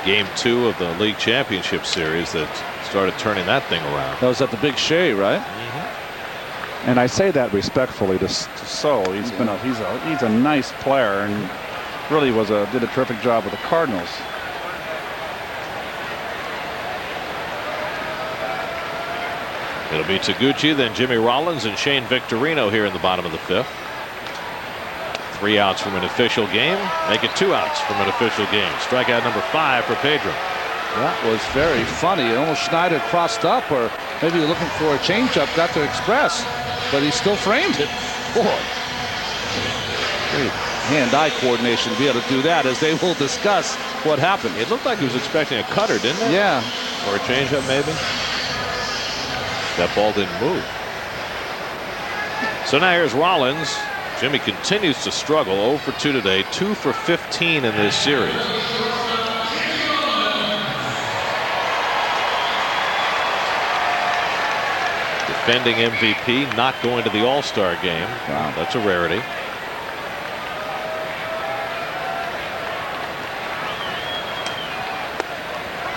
Game 2 of the League Championship Series that started turning that thing around. That was at the Big Shea, right? Mm-hmm. And I say that respectfully to Sol. He's been he's a nice player and really did a terrific job with the Cardinals. It'll be Taguchi, then Jimmy Rollins and Shane Victorino here in the bottom of the fifth. 3 outs from an official game. Make it 2 outs from an official game. Strikeout number 5 for Pedro. That was very funny. Almost Schneider crossed up, or maybe looking for a changeup, got to express, but he still framed it. Boy. Great hand-eye coordination to be able to do that, as they will discuss what happened. It looked like he was expecting a cutter, didn't it? Yeah. Or a changeup, maybe. That ball didn't move. So now here's Rollins. Jimmy continues to struggle. 0 for 2 today. 2 for 15 in this series. Defending MVP, not going to the All-Star game. Wow, that's a rarity.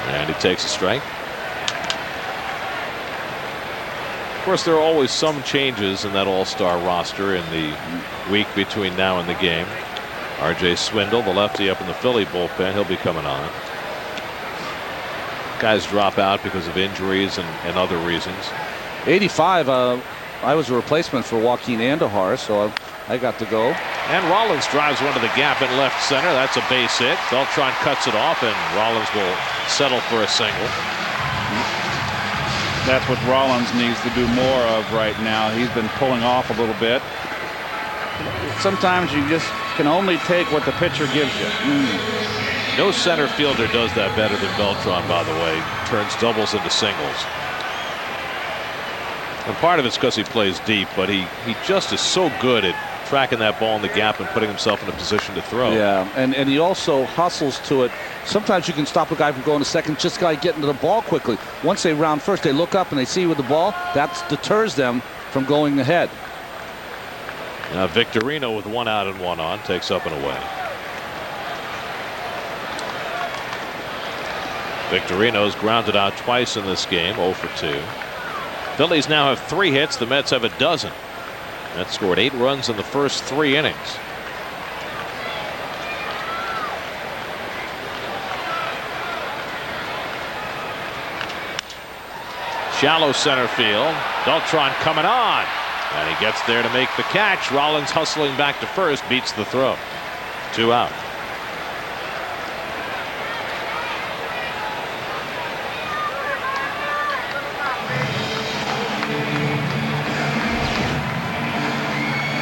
And he takes a strike. Of course, there are always some changes in that All-Star roster in the week between now and the game. R.J. Swindle, the lefty up in the Philly bullpen, he'll be coming on. Guys drop out because of injuries and other reasons. 85, I was a replacement for Joaquin Andujar, so I got to go. And Rollins drives one to the gap in left center. That's a base hit. Beltran cuts it off, and Rollins will settle for a single. That's what Rollins needs to do more of right now. He's been pulling off a little bit. Sometimes you just can only take what the pitcher gives you. No center fielder does that better than Beltran, by the way. Turns doubles into singles. And part of it's because he plays deep, but he just is so good at tracking that ball in the gap and putting himself in a position to throw. Yeah, and he also hustles to it. Sometimes you can stop a guy from going to second, just guy getting to the ball quickly. Once they round first, they look up and they see you with the ball. That deters them from going ahead. Now Victorino with 1 out and 1 on takes up and away. Victorino's grounded out twice in this game, 0 for 2. Phillies now have 3 hits. The Mets have a dozen. Mets scored 8 runs in the first 3 innings. Shallow center field. Beltran coming on. And he gets there to make the catch. Rollins hustling back to first, beats the throw. 2 out.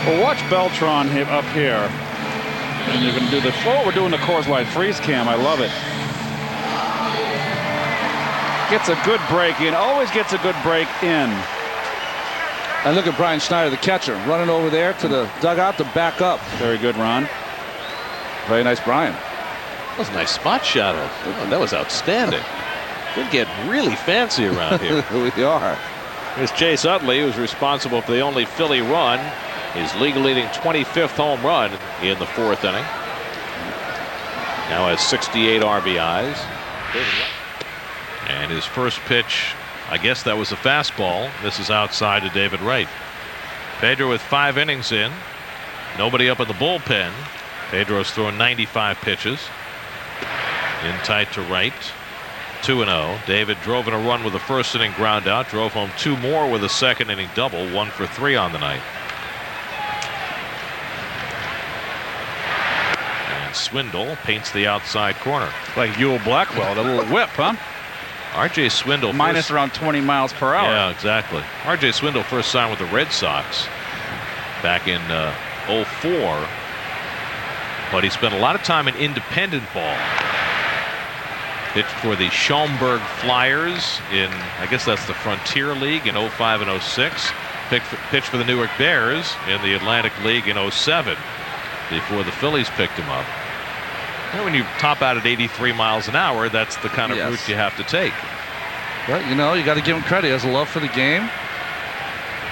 Well, watch Beltran up here. And you're going to do the... Oh, we're doing the Coors Light freeze cam. I love it. Gets a good break in. Always gets a good break in. And look at Brian Schneider, the catcher, running over there to the dugout to back up. Very good, Ron. Very nice, Brian. That was a nice spot shot. That was outstanding. Could get really fancy around here. We are. Here's Chase Utley, who's responsible for the only Philly run. His league-leading 25th home run in the 4th inning. Now has 68 RBIs. And his first pitch, I guess that was a fastball. This is outside to David Wright. Pedro with 5 innings in. Nobody up in the bullpen. Pedro's thrown 95 pitches. In tight to Wright. 2-0. David drove in a run with a first inning ground out. Drove home 2 more with a second inning double. 1 for 3 on the night. And Swindle paints the outside corner. Like Ewell Blackwell, that little whip, huh? R.J. Swindle. Minus around 20 miles per hour. Yeah, exactly. R.J. Swindle first signed with the Red Sox back in 04. But he spent a lot of time in independent ball. Pitched for the Schaumburg Flyers in, I guess that's the Frontier League in 05 and 06. Pitched for the Newark Bears in the Atlantic League in 07 before the Phillies picked him up. And when you top out at 83 miles an hour, that's the kind of route you have to take. But, you know, you got to give him credit. He has a love for the game,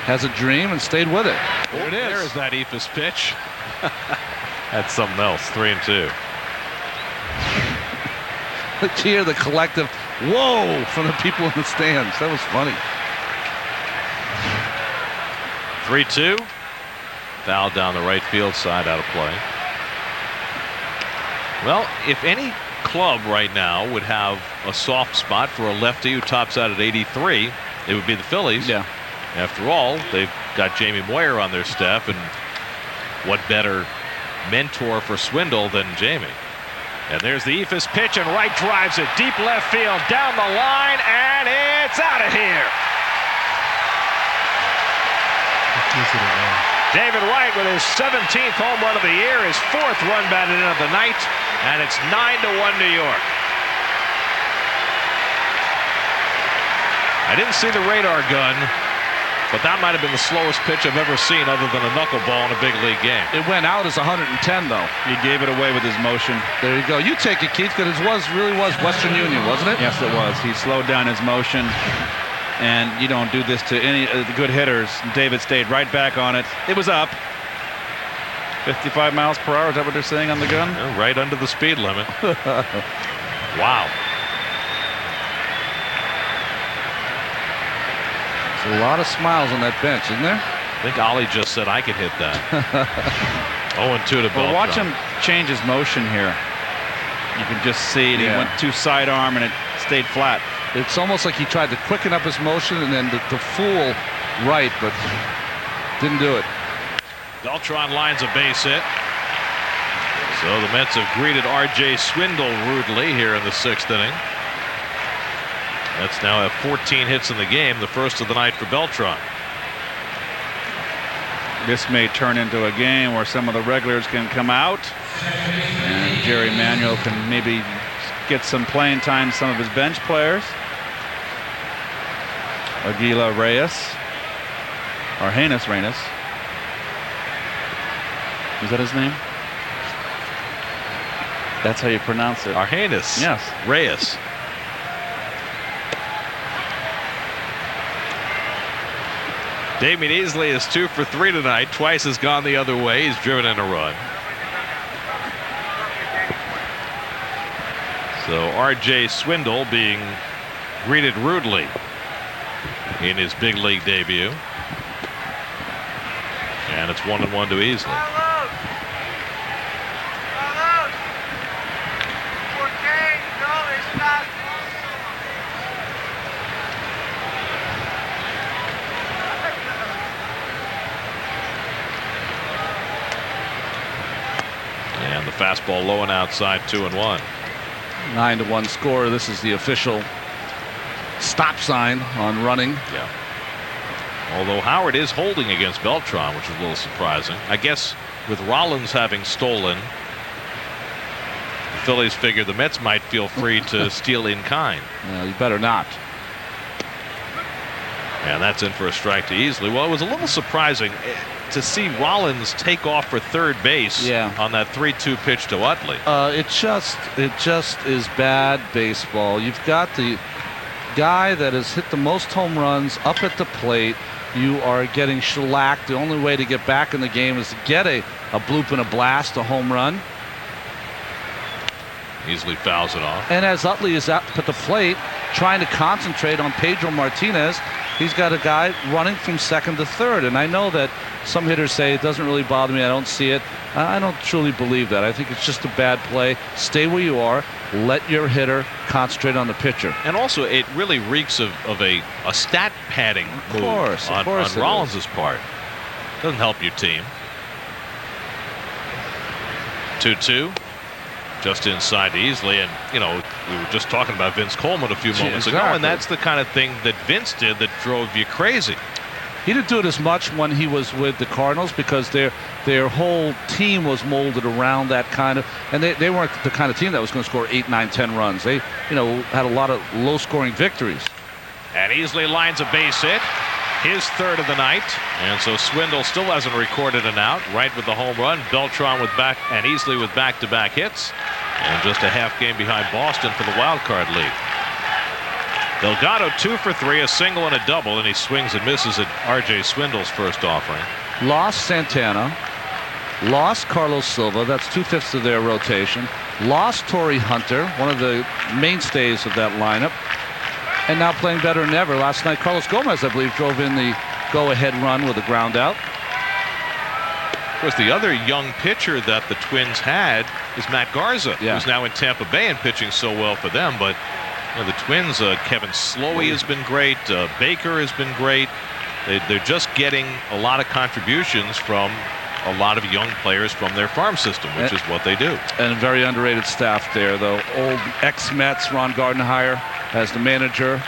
has a dream, and stayed with it. There it is. There's that Ephus pitch. That's something else. 3-2. Let's hear the collective whoa from the people in the stands. That was funny. 3-2. Foul down the right field side, out of play. Well, if any club right now would have a soft spot for a lefty who tops out at 83, it would be the Phillies. Yeah. After all, they've got Jamie Moyer on their staff, and what better mentor for Swindle than Jamie? And there's the Ephus pitch, and Wright drives it deep left field, down the line, and it's out of here. David Wright with his 17th home run of the year, his 4th run batted in of the night, and it's 9-1 New York. I didn't see the radar gun, but that might have been the slowest pitch I've ever seen other than a knuckleball in a big league game. It went out as 110, though. He gave it away with his motion. There you go. You take it, Keith, because it really was Western Union, wasn't it? Yes, it was. He slowed down his motion, and you don't do this to any of the good hitters. David stayed right back on it. It was up. 55 miles per hour, is that what they're saying on the gun? Yeah, right under the speed limit. Wow. There's a lot of smiles on that bench, isn't there? I think Ollie just said I could hit that. 0-2 to Beltran. Well, watch him change his motion here. You can just see it. He went to sidearm and it stayed flat. It's almost like he tried to quicken up his motion and then to fool Wright, but didn't do it. Beltran lines a base hit. So the Mets have greeted R.J. Swindle rudely here in the 6th inning. Mets now have 14 hits in the game, the first of the night for Beltran. This may turn into a game where some of the regulars can come out and Jerry Manuel can maybe get some playing time to some of his bench players. Aguila Reyes, or Argenis Reyes. Is that his name? That's how you pronounce it. Argenis. Yes. Reyes. Damian Easley is 2 for 3 tonight. Twice has gone the other way. He's driven in a run. So R.J. Swindle being greeted rudely in his big league debut. And it's 1-1 to Easley. And the fastball low and outside, 2-1. 9-1 score. This is the official stop sign on running. Yeah. Although Howard is holding against Beltran, which is a little surprising. I guess with Rollins having stolen, the Phillies figured the Mets might feel free to steal in kind. Well, you better not. And that's in for a strike to Easley. Well, it was a little surprising to see Rollins take off for third base on that 3-2 pitch to Utley. It just is bad baseball. You've got the guy that has hit the most home runs up at the plate. You are getting shellacked. The only way to get back in the game is to get a bloop and a blast, a home run. Easily fouls it off. And as Utley is out at the plate trying to concentrate on Pedro Martinez, he's got a guy running from second to third. And I know that some hitters say it doesn't really bother me, I don't see it. I don't truly believe that. I think it's just a bad play. Stay where you are. Let your hitter concentrate on the pitcher. And also, it really reeks of a stat padding move on Rollins' part. Doesn't help your team. 2-2. Just inside easily. And, you know, we were just talking about Vince Coleman a few moments ago, and that's the kind of thing that Vince did that drove you crazy. He didn't do it as much when he was with the Cardinals because their whole team was molded around that kind of, and they weren't the kind of team that was going to score 8, 9, 10 runs. They, you know, had a lot of low-scoring victories. And Easley lines a base hit, his third of the night, and so Swindle still hasn't recorded an out. Wright with the home run, Beltran with and Easley with back-to-back hits, and just a half game behind Boston for the wild card lead. Delgado 2 for 3, a single and a double, and he swings and misses at R.J. Swindle's first offering. Lost Santana, lost Carlos Silva, that's 2/5 of their rotation, lost Torrey Hunter, one of the mainstays of that lineup, and now playing better than ever. Last night, Carlos Gomez, I believe, drove in the go-ahead run with a ground out. Of course, the other young pitcher that the Twins had is Matt Garza, who's now in Tampa Bay and pitching so well for them, but you know, the Twins, Kevin Slowey has been great. Baker has been great. They're just getting a lot of contributions from a lot of young players from their farm system, which is what they do. And a very underrated staff there, though. Old ex-Mets, Ron Gardenhire as the manager.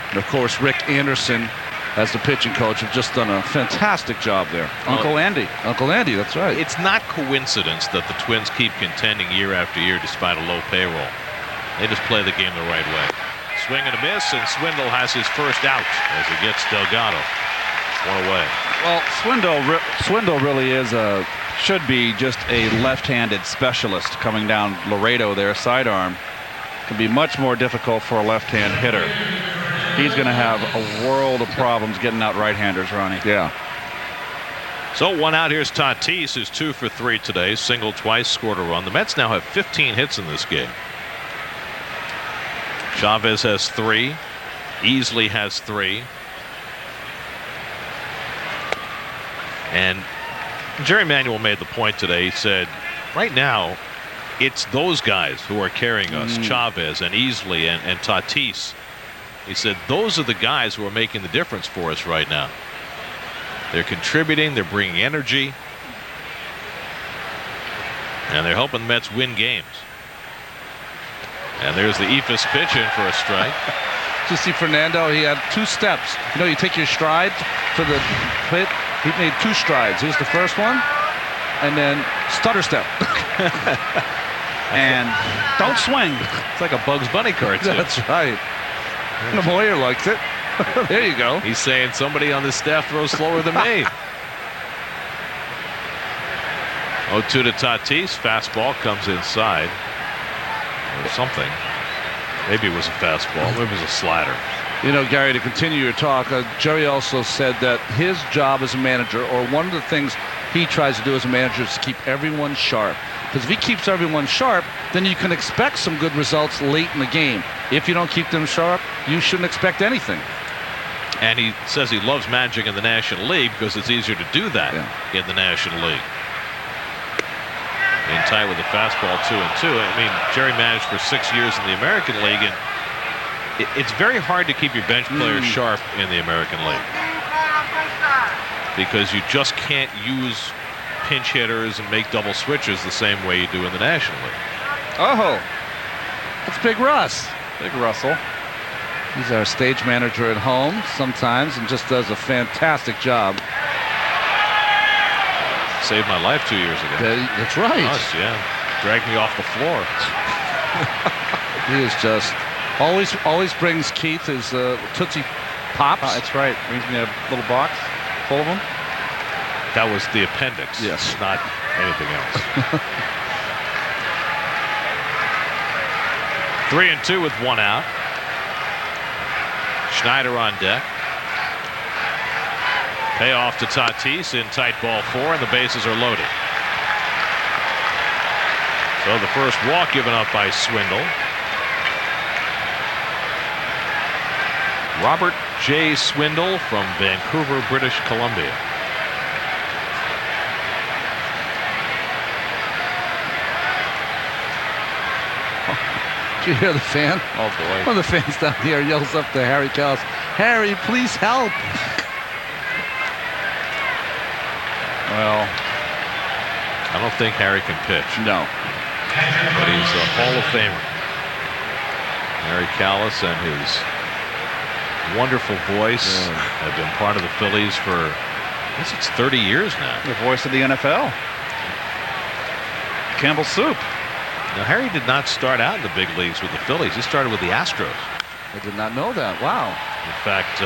And, of course, Rick Anderson as the pitching coach have just done a fantastic job there. Uncle Andy. Uncle Andy, that's right. It's not coincidence that the Twins keep contending year after year despite a low payroll. They just play the game the right way. Swing and a miss, and Swindle has his first out as he gets Delgado one away. Well, Swindle really is should be just a left-handed specialist coming down Laredo there, sidearm. Can be much more difficult for a left-hand hitter. He's going to have a world of problems getting out right-handers, Ronnie. Yeah. So one out. Here's Tatis, who's 2 for 3 today. Singled twice, scored a run. The Mets now have 15 hits in this game. Chavez has 3. Easley has 3. And Jerry Manuel made the point today. He said, right now, it's those guys who are carrying us, Chavez and Easley and Tatis. He said, those are the guys who are making the difference for us right now. They're contributing. They're bringing energy. And they're helping the Mets win games. And there's the Ephus pitch in for a strike. You see Fernando, he had 2 steps. You know, you take your stride for the hit. He made 2 strides. Here's the first one, and then stutter step. And don't swing. It's like a Bugs Bunny cartoon. That's right. The Moyer likes it. There you go. He's saying somebody on the staff throws slower than me. 0-2 to Tatis. Fastball comes inside. Or something. Maybe it was a fastball. Maybe it was a slider. You know, Gary, to continue your talk, Jerry also said that his job as a manager, or one of the things he tries to do as a manager, is to keep everyone sharp. Because if he keeps everyone sharp, then you can expect some good results late in the game. If you don't keep them sharp, you shouldn't expect anything. And he says he loves managing in the National League because it's easier to do that in the National League. Being tight with the fastball 2-2. I mean, Jerry managed for 6 years in the American League, and it's very hard to keep your bench players sharp in the American League because you just can't use pinch hitters and make double switches the same way you do in the National League. Oh, that's Big Russ. Big Russell. He's our stage manager at home sometimes and just does a fantastic job. Saved my life 2 years ago. That's right. Yeah. Dragged me off the floor. He is just always brings Keith his Tootsie Pops. That's right. Brings me a little box full of them. That was the appendix. Yes. Not anything else. 3-2 with 1 out. Schneider on deck. Payoff to Tatis in tight ball 4, and the bases are loaded. So So the first walk given up by Swindle. Robert J. Swindle from Vancouver, British Columbia. Did you hear the fan? Oh, boy. One of the fans down here yells up to Harry Kalas, "Harry, please help." Well, I don't think Harry can pitch. No. But he's a Hall of Famer. Harry Kalas and his wonderful voice have been part of the Phillies for, I guess it's 30 years now. The voice of the NFL. Campbell Soup. Now, Harry did not start out in the big leagues with the Phillies. He started with the Astros. I did not know that. Wow. In fact,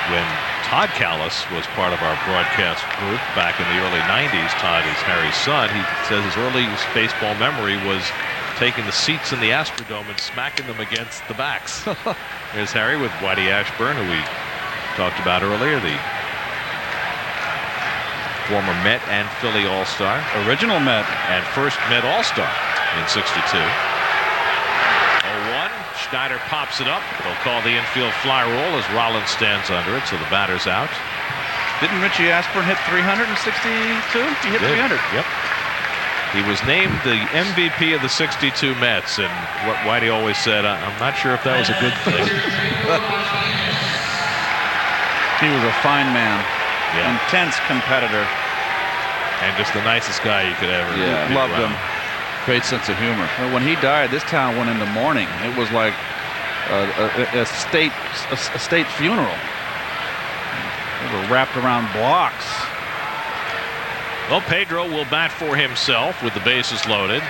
when Todd Kalas was part of our broadcast group back in the early 90s, Todd is Harry's son. He says his earliest baseball memory was taking the seats in the Astrodome and smacking them against the backs. There's Harry with Whitey Ashburn, who we talked about earlier, the former Met and Philly All-Star. Original Met. And first Met All-Star in '62. 0-1. Schneider pops it up. They'll call the infield fly roll as Rollins stands under it, so the batter's out. Didn't Richie Ashburn hit 362? He hit 300. Yep. He was named the MVP of the '62 Mets, and what Whitey always said, I'm not sure if that was a good thing. He was a fine man. Yeah. Intense competitor. And just the nicest guy you could ever be loved around. him. Great sense of humor. Well, when he died, this town went into mourning. It was like a state funeral. They were wrapped around blocks. Well, Pedro will bat for himself with the bases loaded.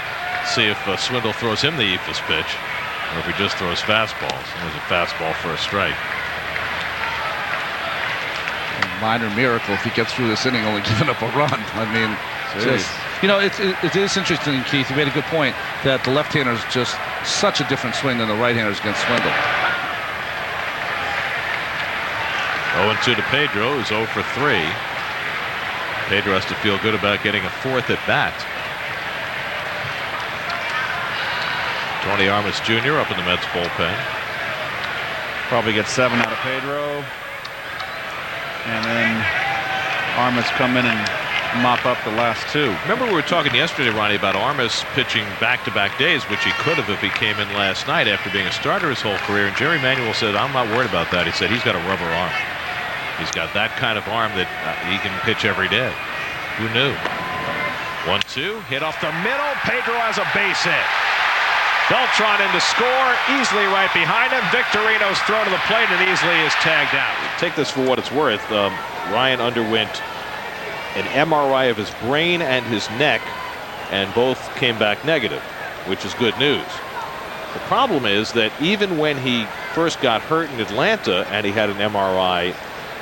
See if Swindle throws him the eephus pitch, or if he just throws fastballs. There's a fastball for a strike. Minor miracle if he gets through this inning only giving up a run. I mean, just, you know, it is interesting, Keith. You made a good point that the left-hander is just such a different swing than the right-handers against Swindle. 0-2 to Pedro, who's 0 for 3. Pedro has to feel good about getting a fourth at bat. Tony Armas Jr. up in the Mets bullpen. Probably get 7 out of Pedro. And then Armas come in and mop up the last 2. Remember we were talking yesterday, Ronnie, about Armas pitching back-to-back days, which he could have if he came in last night after being a starter his whole career. And Jerry Manuel said, I'm not worried about that. He said he's got a rubber arm. He's got that kind of arm that he can pitch every day. Who knew? 1-2, hit off the middle. Pedro has a base hit. Beltran in to score, easily right behind him. Victorino's throw to the plate and easily is tagged out. Take this for what it's worth. Ryan underwent an MRI of his brain and his neck, and both came back negative, which is good news. The problem is that even when he first got hurt in Atlanta and he had an MRI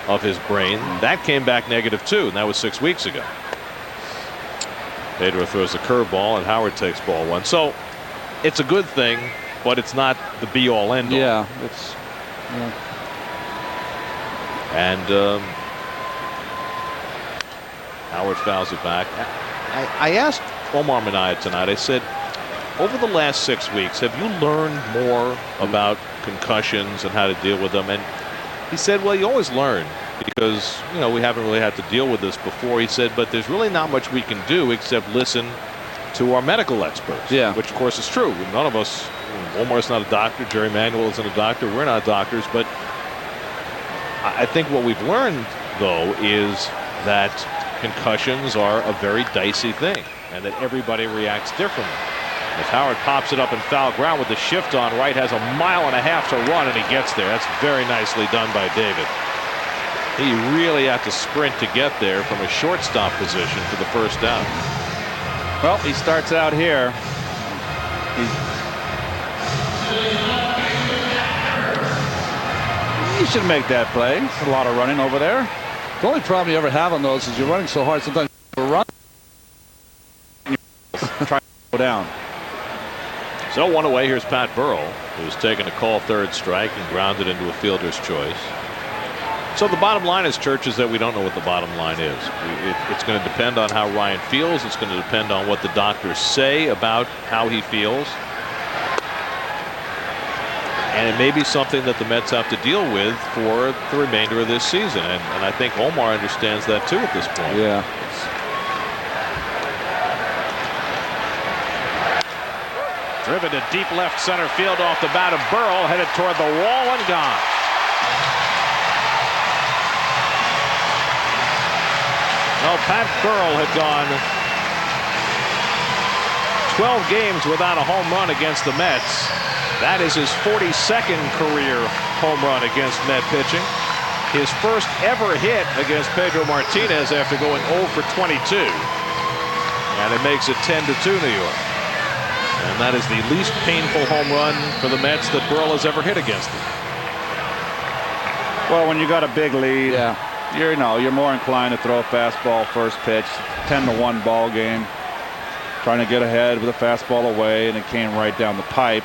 of his brain, that came back negative too, and that was 6 weeks ago. Pedro throws the curveball and Howard takes ball 1. So it's a good thing, but it's not the be-all end-all. Yeah, it's. Yeah. And Howard fouls it back. I asked Omar Minaya tonight, I said, over the last 6 weeks, have you learned more about concussions and how to deal with them? And he said, well, you always learn because, you know, we haven't really had to deal with this before. He said, but there's really not much we can do except listen to our medical experts. Yeah. Which, of course, is true. None of us, Omar's not a doctor, Jerry Manuel isn't a doctor, we're not doctors, but I think what we've learned, though, is that concussions are a very dicey thing and that everybody reacts differently. As Howard pops it up in foul ground with the shift on, Wright has 1.5 miles to run and he gets there. That's very nicely done by David. He really had to sprint to get there from a shortstop position for the first down. Well, he starts out here. He should make that play. It's a lot of running over there. The only problem you ever have on those is you're running so hard sometimes you run. Try to go down. So 1 away, here's Pat Burrell, who's taken a call third strike and grounded into a fielder's choice. So the bottom line is, Church, is that we don't know what the bottom line is. It's going to depend on how Ryan feels. It's going to depend on what the doctors say about how he feels. And it may be something that the Mets have to deal with for the remainder of this season. And I think Omar understands that too at this point. Yeah. Driven to deep left center field off the bat of Burrell, headed toward the wall and gone. Well, Pat Burrell had gone 12 games without a home run against the Mets. That is his 42nd career home run against Met pitching. His first ever hit against Pedro Martinez after going 0 for 22. And it makes it 10-2 New York. And that is the least painful home run for the Mets that Burrell has ever hit against them. Well, when you got a big lead, you're more inclined to throw a fastball first pitch. 10-1 ball game. Trying to get ahead with a fastball away, and it came right down the pipe.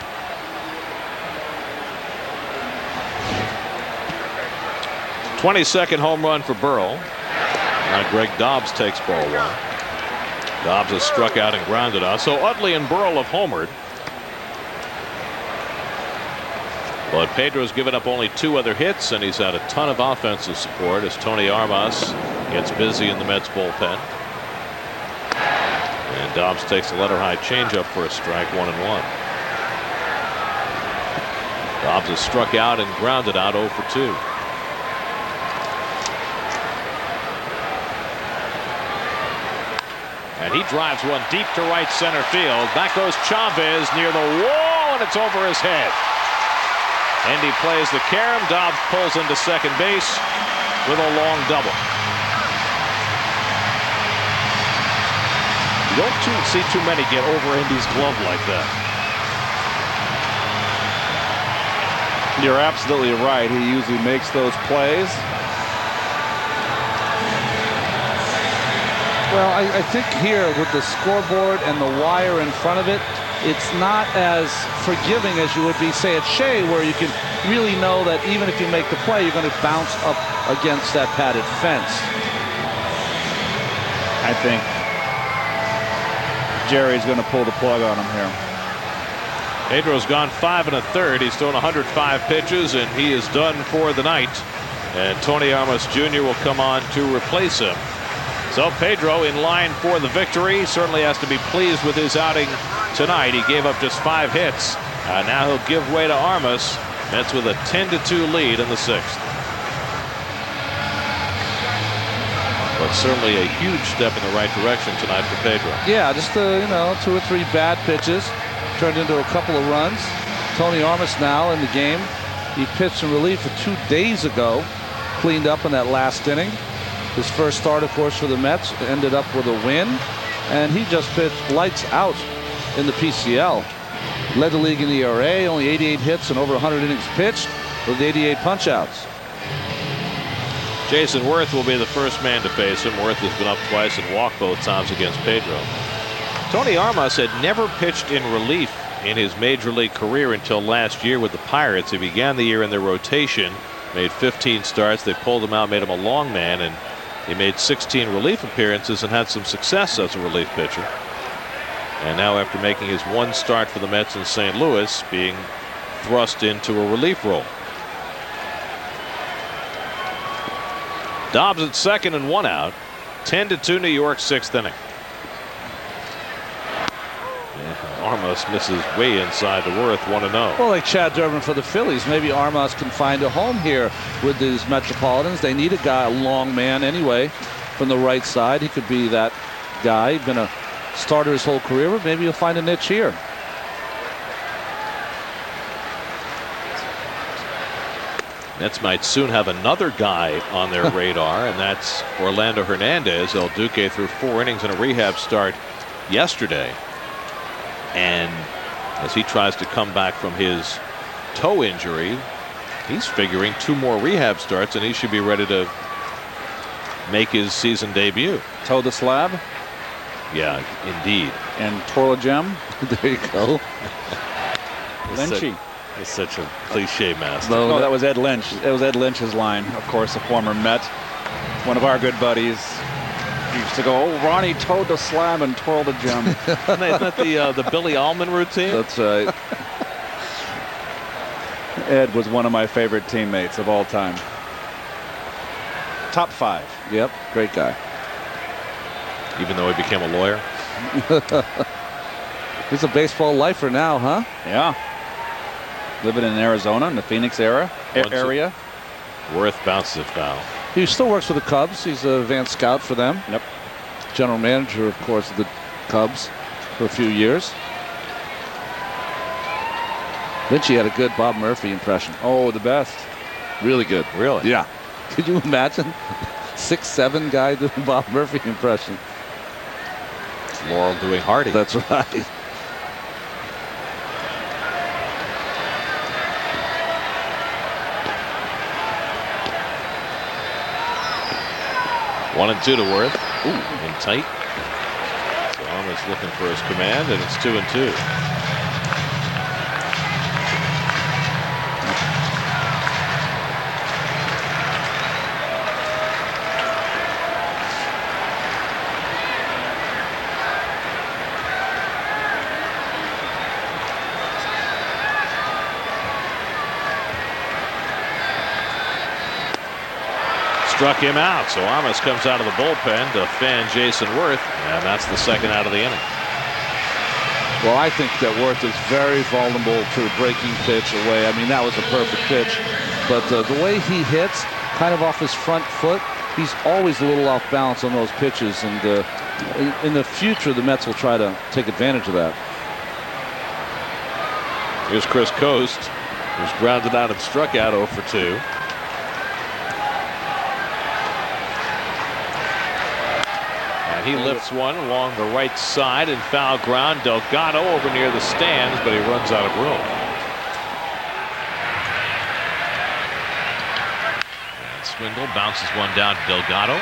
'22nd home run for Burrell. Now Greg Dobbs takes ball one. Dobbs has struck out and grounded out. So Utley and Burrell have homered. But Pedro's given up only 2 other hits, and he's had a ton of offensive support as Tony Armas gets busy in the Mets bullpen. And Dobbs takes a letter high changeup for a strike, 1-1. Dobbs has struck out and grounded out 0 for 2. And he drives one deep to right center field. Back goes Chavez near the wall, and it's over his head. Endy plays the carom. Dobbs pulls into second base with a long double. You don't see too many get over Endy's glove like that. You're absolutely right. He usually makes those plays. Well, I think here with the scoreboard and the wire in front of it, it's not as forgiving as you would be, say, at Shea, where you can really know that even if you make the play, you're going to bounce up against that padded fence. I think Jerry's going to pull the plug on him here. Pedro's gone 5 1/3. He's thrown 105 pitches, and he is done for the night. And Tony Armas Jr. will come on to replace him. So Pedro in line for the victory. Certainly has to be pleased with his outing tonight. He gave up just 5 hits. Now he'll give way to Armas. Mets with a 10-2 lead in the 6th. But certainly a huge step in the right direction tonight for Pedro. Yeah, just 2 or 3 bad pitches turned into a couple of runs. Tony Armas now in the game. He pitched in relief 2 days ago. Cleaned up in that last inning. His first start, of course, for the Mets ended up with a win, and he just pitched lights out in the PCL. Led the league in the ERA, only 88 hits and over 100 innings pitched with 88 punchouts. Jason Worth will be the first man to face him. Worth has been up twice and walked both times against Pedro. Tony Armas had never pitched in relief in his major league career until last year with the Pirates. He began the year in their rotation, made 15 starts. They pulled him out, made him a long man, and he made 16 relief appearances and had some success as a relief pitcher. And now, after making his 1 start for the Mets in St. Louis, being thrust into a relief role. Dobbs at second and 1 out. 10-2 New York, 6th inning. Armas misses way inside to Worth, 1-0. Well, like Chad Durbin for the Phillies, maybe Armas can find a home here with these Metropolitans. They need a guy, a long man anyway, from the right side. He could be that guy. He's been a starter his whole career, but maybe he'll find a niche here. Mets might soon have another guy on their radar, and that's Orlando Hernandez. El Duque threw 4 innings in a rehab start yesterday. And as he tries to come back from his toe injury, he's figuring 2 more rehab starts, and he should be ready to make his season debut. Toe the slab? Yeah, indeed. And Torla Gem? There you go. Lynchy. It's such a cliche master. No, that was Ed Lynch. It was Ed Lynch's line, of course, a former Met. One of our good buddies. He used to go, "Oh, Ronnie towed the slab and twirled the gem." Isn't that the Billy Allman routine? That's right. Ed was one of my favorite teammates of all time. Top 5. Yep, great guy. Even though he became a lawyer. He's a baseball lifer now, huh? Yeah. Living in Arizona in the Phoenix area. Worth bounces it foul. He still works for the Cubs. He's a advanced scout for them. Yep. General manager, of course, of the Cubs for a few years. Lynchy had a good Bob Murphy impression. Oh, the best. Really good. Really? Yeah. Could you imagine? 6'7" guy doing Bob Murphy impression. It's Laurel doing Hardy. That's right. One and 2 to Worth. Ooh, in tight. So Armas looking for his command, and it's 2 and 2. Struck him out, so Armas comes out of the bullpen to fan Jason Worth, and that's the second out of the inning. Well, I think that Worth is very vulnerable to a breaking pitch away. I mean, that was a perfect pitch, but the way he hits, kind of off his front foot, he's always a little off balance on those pitches, and in the future, the Mets will try to take advantage of that. Here's Chris Coast, who's grounded out and struck out 0 for 2. He lifts one along the right side in foul ground. Delgado over near the stands, but he runs out of room. And Swindle bounces one down to Delgado.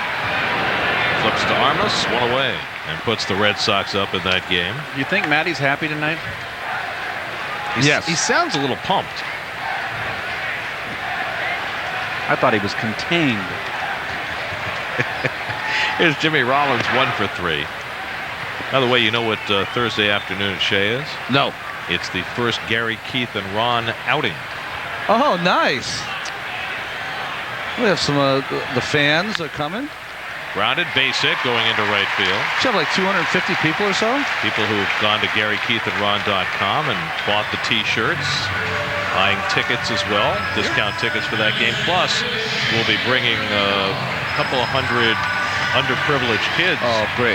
Flips to Armas, one away, and puts the Red Sox up in that game. You think Matty's happy tonight? Yes. He sounds a little pumped. I thought he was contained. Here's Jimmy Rollins, 1 for 3. By the way, you know what Thursday afternoon Shea is? No. It's the first Gary, Keith, and Ron outing. Oh, nice. We have some the fans are coming. Grounded base hit going into right field. You have like 250 people or so? People who have gone to GaryKeithAndRon.com and bought the T-shirts, buying tickets as well, discount tickets for that game. Plus, we'll be bringing a couple of hundred underprivileged kids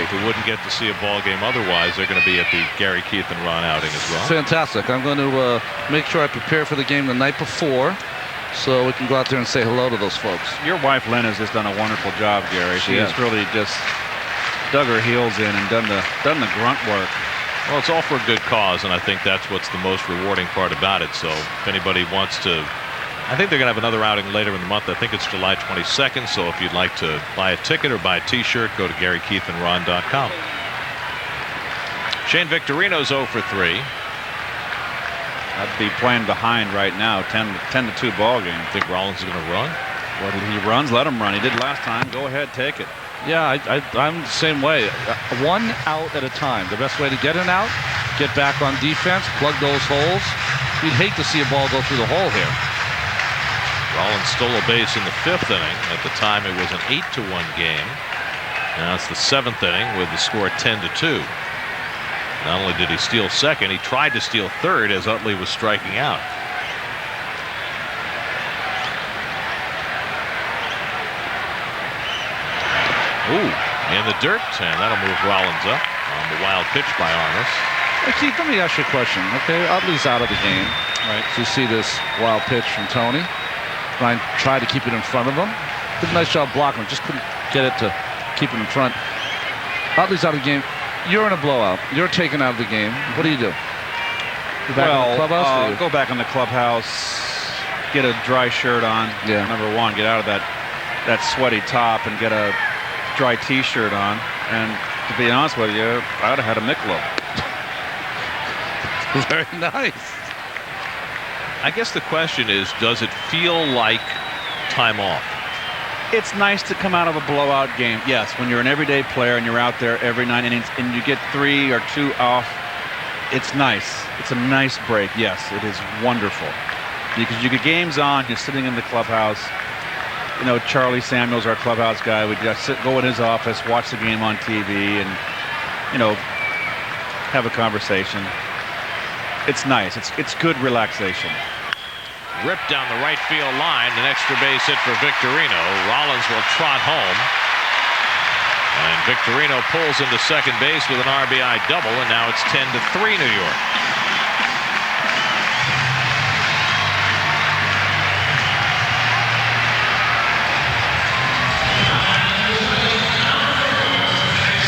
who wouldn't get to see a ball game otherwise. They're going to be at the Gary, Keith, and Ron outing as well. Fantastic. I'm going to make sure I prepare for the game the night before so we can go out there and say hello to those folks. Your wife, Lynn, has just done a wonderful job, Gary. She has really just dug her heels in and done the grunt work. Well, it's all for a good cause, and I think that's what's the most rewarding part about it. So if anybody wants to, I think they're going to have another outing later in the month. I think it's July 22nd. So if you'd like to buy a ticket or buy a T-shirt, go to GaryKeithAndRon.com. Shane Victorino's 0 for 3. I'd be playing behind right now, 10-2 ball game. Think Rollins is going to run? Well, he runs, let him run. He did last time. Go ahead, take it. Yeah, I'm the same way. One out at a time. The best way to get an out, get back on defense, plug those holes. You'd hate to see a ball go through the hole here. Rollins stole a base in the 5th inning. At the time, it was an 8-1 game. Now it's the 7th inning with the score 10-2. Not only did he steal second, he tried to steal third as Utley was striking out. Ooh, in the dirt, and that'll move Rollins up on the wild pitch by Armas. Hey, Keith, let me ask you a question. Okay, Utley's out of the game. Right. So you see this wild pitch from Tony. Ryan tried to keep it in front of him. Did a nice job blocking him. Just couldn't get it to keep it in front. Utley's out of the game. You're in a blowout. You're taken out of the game. What do you do? Go back in the clubhouse? Go back in the clubhouse. Get a dry shirt on. Yeah. Number one, get out of that sweaty top and get a dry T-shirt on. And to be honest with you, I would have had a Michelob. Very nice. I guess the question is, does it feel like time off? It's nice to come out of a blowout game. Yes, when you're an everyday player and you're out there every 9 innings and you get 3 or 2 off, it's nice. It's a nice break. Yes, it is wonderful. Because you get games on, you're sitting in the clubhouse. You know, Charlie Samuels, our clubhouse guy, would just go in his office, watch the game on TV, and, you know, have a conversation. It's nice. It's good relaxation. Ripped down the right field line. An extra base hit for Victorino. Rollins will trot home. And Victorino pulls into second base with an RBI double, and now it's 10-3 New York.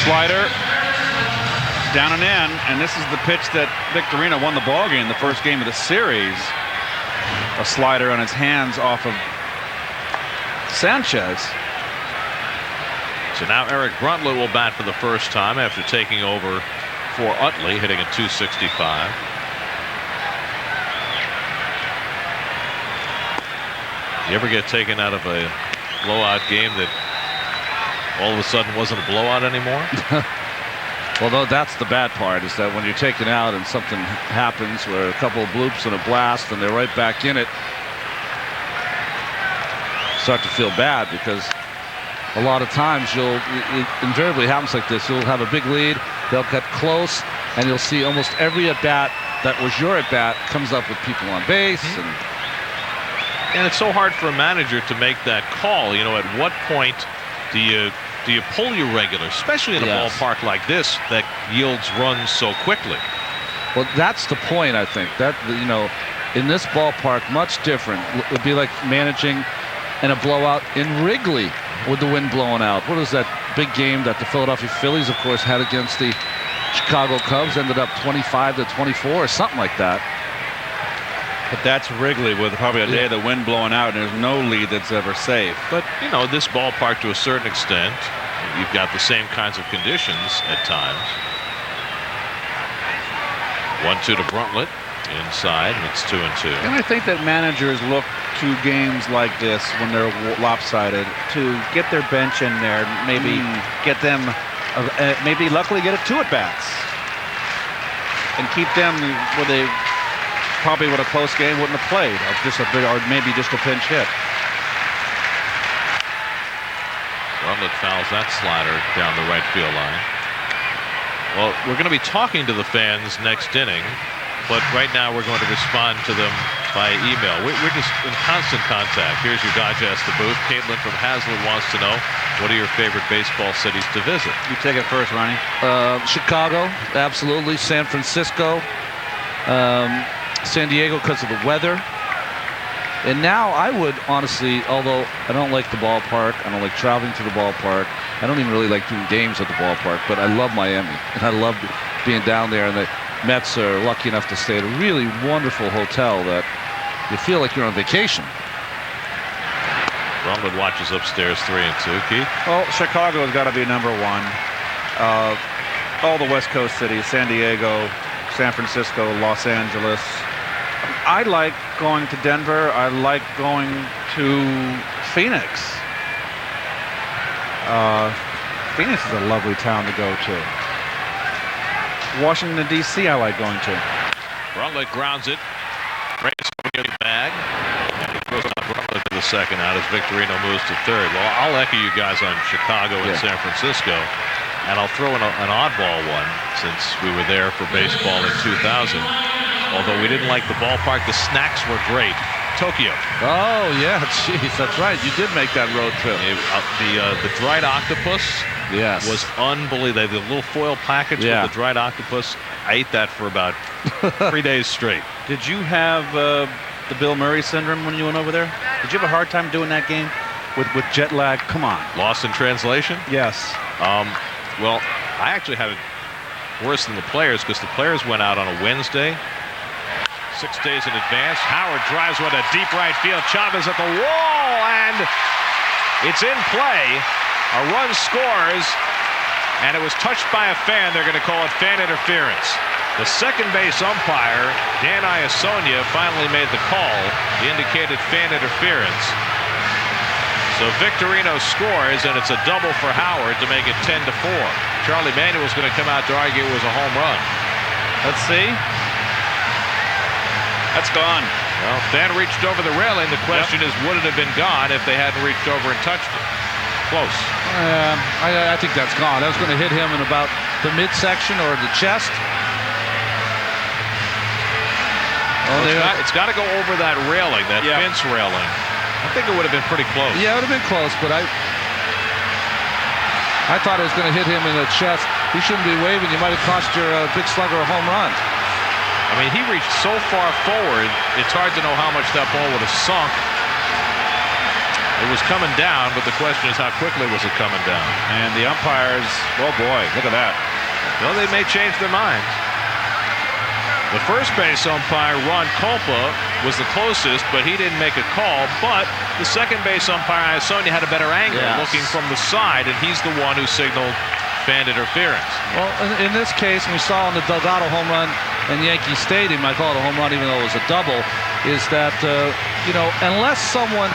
Slider down and in, and this is the pitch that Victorino won the ball game, the first game of the series. A slider on his hands off of Sanchez. So now Eric Bruntlett will bat for the first time after taking over for Utley, hitting at .265. You ever get taken out of a blowout game that all of a sudden wasn't a blowout anymore? Well, that's the bad part, is that when you're taken out and something happens where a couple of bloops and a blast and they're right back in it, start to feel bad, because a lot of times it invariably happens like this. You'll have a big lead, they'll get close, and you'll see almost every at-bat that was your at-bat comes up with people on base. And it's so hard for a manager to make that call. You know, at what point do you pull your regular, especially in a ballpark like this that yields runs so quickly? Well, that's the point, I think. That, you know, in this ballpark, much different. It would be like managing in a blowout in Wrigley with the wind blowing out. What is that big game that the Philadelphia Phillies, of course, had against the Chicago Cubs? Ended up 25-24 or something like that. But that's Wrigley with probably a day of the wind blowing out, and there's no lead that's ever safe. But, you know, this ballpark, to a certain extent, you've got the same kinds of conditions at times. 1-2 to Bruntlett. Inside, and it's 2-2. And I think that managers look to games like this when they're lopsided to get their bench in there, maybe get them, maybe luckily get it 2 at-bats, and keep them where they probably with a close game wouldn't have played, or maybe just a pinch hit. Bruntlett fouls that slider down the right field line. Well, we're going to be talking to the fans next inning, but right now we're going to respond to them by email. We're just in constant contact. Here's your Digest the booth. Caitlin from Hazlet wants to know, what are your favorite baseball cities to visit? You take it first, Ronnie. Chicago, absolutely. San Francisco. San Diego because of the weather. And now I would honestly, although I don't like the ballpark, I don't like traveling to the ballpark, I don't even really like doing games at the ballpark, but I love Miami. And I love being down there, and the Mets are lucky enough to stay at a really wonderful hotel that you feel like you're on vacation. Bruntlett watches upstairs 3-2. Keith? Well, Chicago has got to be number 1. All the West Coast cities, San Diego, San Francisco, Los Angeles. I like going to Denver. I like going to Phoenix. Phoenix is a lovely town to go to. Washington, D.C. I like going to. Bruntlett grounds it. Reyes in the bag. And he throws out Bruntlett to the second out as Victorino moves to third. Well, I'll echo you guys on Chicago and San Francisco. And I'll throw in an oddball one, since we were there for baseball in 2000. Although we didn't like the ballpark, the snacks were great. Tokyo. Oh, yeah, jeez, that's right. You did make that road trip. The dried octopus was unbelievable. The little foil package with the dried octopus. I ate that for about 3 days straight. Did you have the Bill Murray syndrome when you went over there? Did you have a hard time doing that game with jet lag? Come on. Lost in translation? Yes. Well, I actually had it worse than the players, because the players went out on a Wednesday, 6 days in advance. Howard drives one to deep right field. Chavez at the wall, and it's in play. A run scores, and it was touched by a fan. They're going to call it fan interference. The second base umpire, Dan Iasonia, finally made the call. He indicated fan interference. So Victorino scores, and it's a double for Howard to make it 10-4. Charlie Manuel's going to come out to argue it was a home run. Let's see. That's gone. Well, Dan reached over the railing. The question is, would it have been gone if they hadn't reached over and touched it? Close. I think that's gone. That was going to hit him in about the midsection or the chest. Well, it's got to go over that railing, that fence railing. I think it would have been pretty close. Yeah, it would have been close, but I thought it was going to hit him in the chest. He shouldn't be waving. You might have cost your big slugger a home run. I mean, he reached so far forward, it's hard to know how much that ball would have sunk. It was coming down, but the question is, how quickly was it coming down? And the umpires, oh boy, look at that. Well, they may change their minds. The first base umpire, Ron Culpa, was the closest, but he didn't make a call. But the second base umpire, Iasonia, had a better angle looking from the side, and he's the one who signaled fan interference. Well, in this case, we saw on the Delgado home run in Yankee Stadium, I call it a home run even though it was a double, is that, unless someone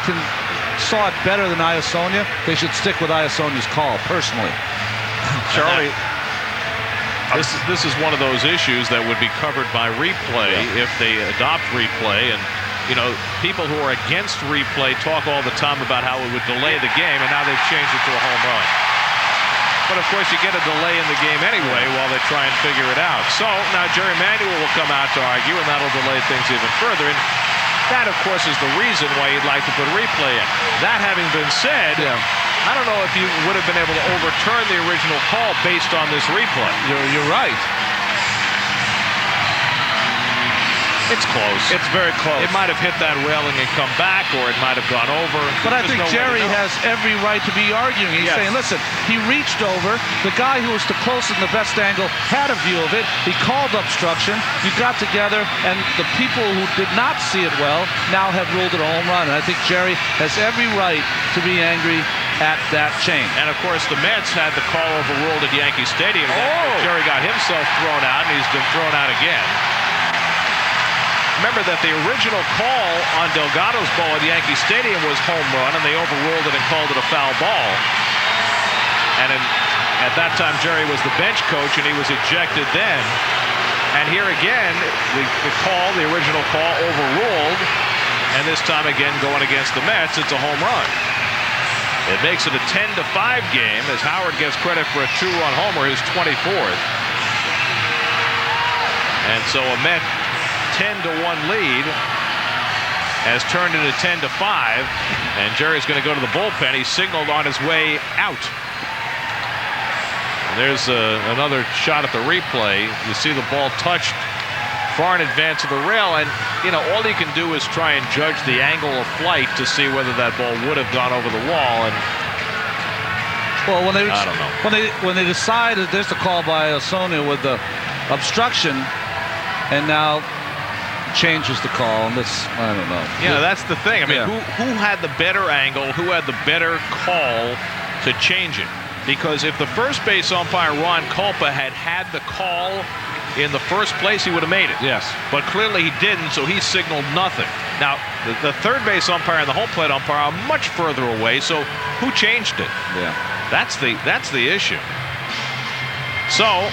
saw it better than Iasonia, they should stick with Iasonia's call, personally. Charlie, this is one of those issues that would be covered by replay if they adopt replay. And, people who are against replay talk all the time about how it would delay the game, and now they've changed it to a home run. But, of course, you get a delay in the game anyway while they try and figure it out. So now Jerry Manuel will come out to argue, and that'll delay things even further. And that, of course, is the reason why you'd like to put replay in. That having been said, I don't know if you would have been able to overturn the original call based on this replay. You're right. It's close. It's very close. It might have hit that railing and come back, or it might have gone over. But I think Jerry has every right to be arguing. He's saying, listen, he reached over. The guy who was the closest and the best angle had a view of it. He called obstruction. You got together, and the people who did not see it well now have ruled it a home run. And I think Jerry has every right to be angry at that change. And, of course, the Mets had the call overruled at Yankee Stadium. Jerry got himself thrown out, and he's been thrown out again. Remember that the original call on Delgado's ball at Yankee Stadium was home run, and they overruled it and called it a foul ball. And at that time, Jerry was the bench coach, and he was ejected then. And here again, the original call overruled, and this time again going against the Mets, it's a home run. It makes it a 10-5 game as Howard gets credit for a 2-run homer, his 24th. And so a Met 10-1 lead has turned into 10-5, and Jerry's going to go to the bullpen. He signaled on his way out. And there's another shot at the replay. You see the ball touched far in advance of the rail, and all you can do is try and judge the angle of flight to see whether that ball would have gone over the wall. And well, I don't know. When they decide that there's a call by Iasonia with the obstruction, and now changes the call, and this, I don't know. Yeah, that's the thing. I mean, who had the better angle? Who had the better call to change it? Because if the first base umpire, Ron Culpa, had the call in the first place, he would have made it. Yes. But clearly he didn't, so he signaled nothing. Now, the third base umpire and the home plate umpire are much further away, so who changed it? Yeah. That's the issue. So,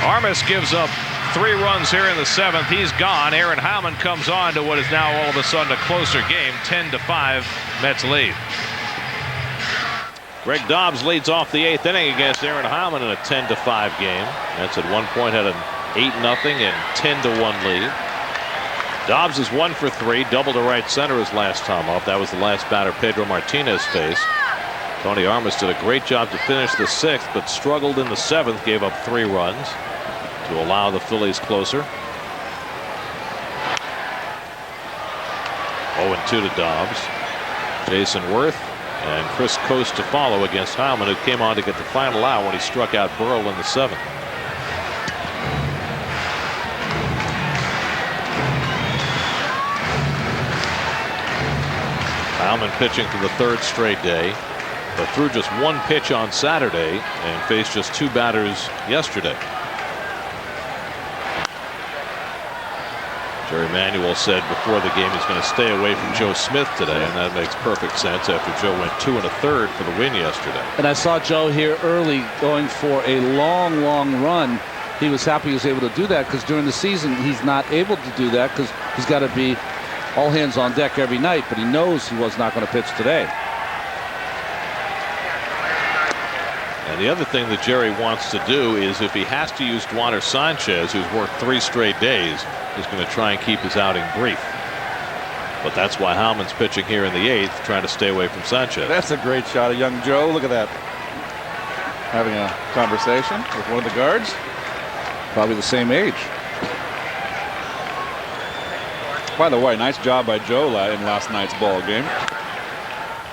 Armas gives up 3 runs here in the 7th. He's gone. Aaron Heilman comes on to what is now all of a sudden a closer game. 10-5, Mets lead. Greg Dobbs leads off the 8th inning against Aaron Heilman in a 10-5 game. Mets at one point had an 8-0 and 10-1 lead. Dobbs is 1 for 3, double to right center his last time up. That was the last batter Pedro Martinez faced. Tony Armas did a great job to finish the 6th, but struggled in the 7th, gave up 3 runs to allow the Phillies closer. 0-2 to Dobbs. Jason Worth and Chris Coast to follow against Heilman, who came on to get the final out when he struck out Burrell in the 7th. Heilman pitching for the 3rd straight day, but threw just 1 pitch on Saturday and faced just 2 batters yesterday. Jerry Manuel said before the game he's going to stay away from Joe Smith today, and that makes perfect sense after Joe went 2 1/3 for the win yesterday. And I saw Joe here early going for a long run. He was happy he was able to do that because during the season he's not able to do that because he's got to be all hands on deck every night, but he knows he was not going to pitch today. And the other thing that Jerry wants to do is if he has to use Duaner Sanchez, who's worked 3 straight days, he's going to try and keep his outing brief. But that's why Howman's pitching here in the 8th, trying to stay away from Sanchez. That's a great shot of young Joe. Look at that. Having a conversation with one of the guards. Probably the same age. By the way, nice job by Joe in last night's ball game.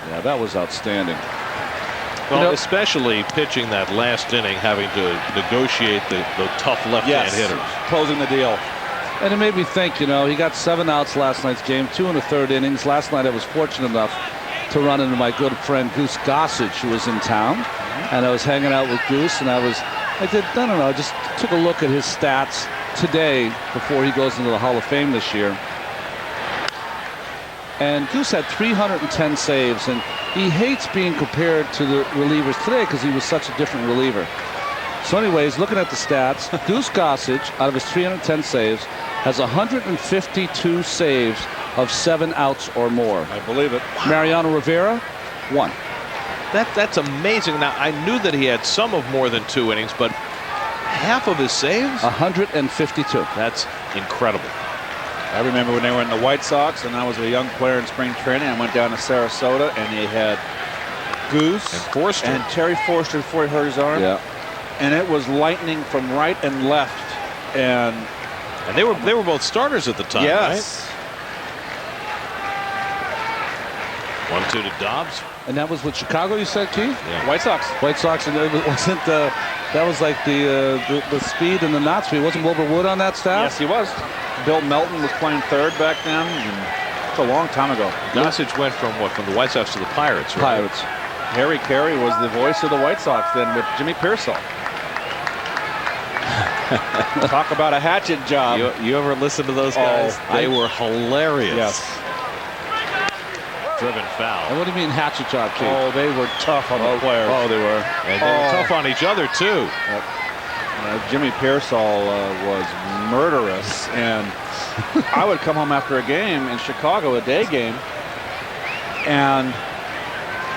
Yeah, that was outstanding. Well, especially pitching that last inning, having to negotiate the tough left-hand hitters. Closing the deal. And it made me think, he got 7 outs last night's game, 2 1/3 innings. Last night I was fortunate enough to run into my good friend Goose Gossage, who was in town. And I was hanging out with Goose, and I just took a look at his stats today before he goes into the Hall of Fame this year. And Goose had 310 saves, and he hates being compared to the relievers today because he was such a different reliever. So anyways, looking at the stats, Goose Gossage, out of his 310 saves, has 152 saves of 7 outs or more. I believe it. Mariano Rivera, 1. That's amazing. Now, I knew that he had some of more than 2 innings, but half of his saves? 152. That's incredible. I remember when they were in the White Sox, and I was a young player in spring training. I went down to Sarasota, and they had Goose and Forster and Terry Forster before he hurt his arm. Yeah. And it was lightning from right and left, and they were both starters at the time. Yes. Right? 1-2 to Dobbs. And that was with Chicago, you said, Keith? Yeah. White Sox. White Sox, and it wasn't that was like the speed and the not speed. Wasn't Wilbur Wood on that staff? Yes, he was. Bill Melton was playing third back then. It's a long time ago. Gossage went from the White Sox to the Pirates, right? Pirates. Harry Carey was the voice of the White Sox then with Jimmy Pearsall. Talk about a hatchet job. You ever listen to those guys? Oh, they were hilarious. Yes. Driven foul. And what do you mean hatchet job, Keith? Oh, they were tough on the players. Oh, they were. And they were tough on each other, too. Yep. Jimmy Pearsall was murderous, and I would come home after a game in Chicago, a day game, and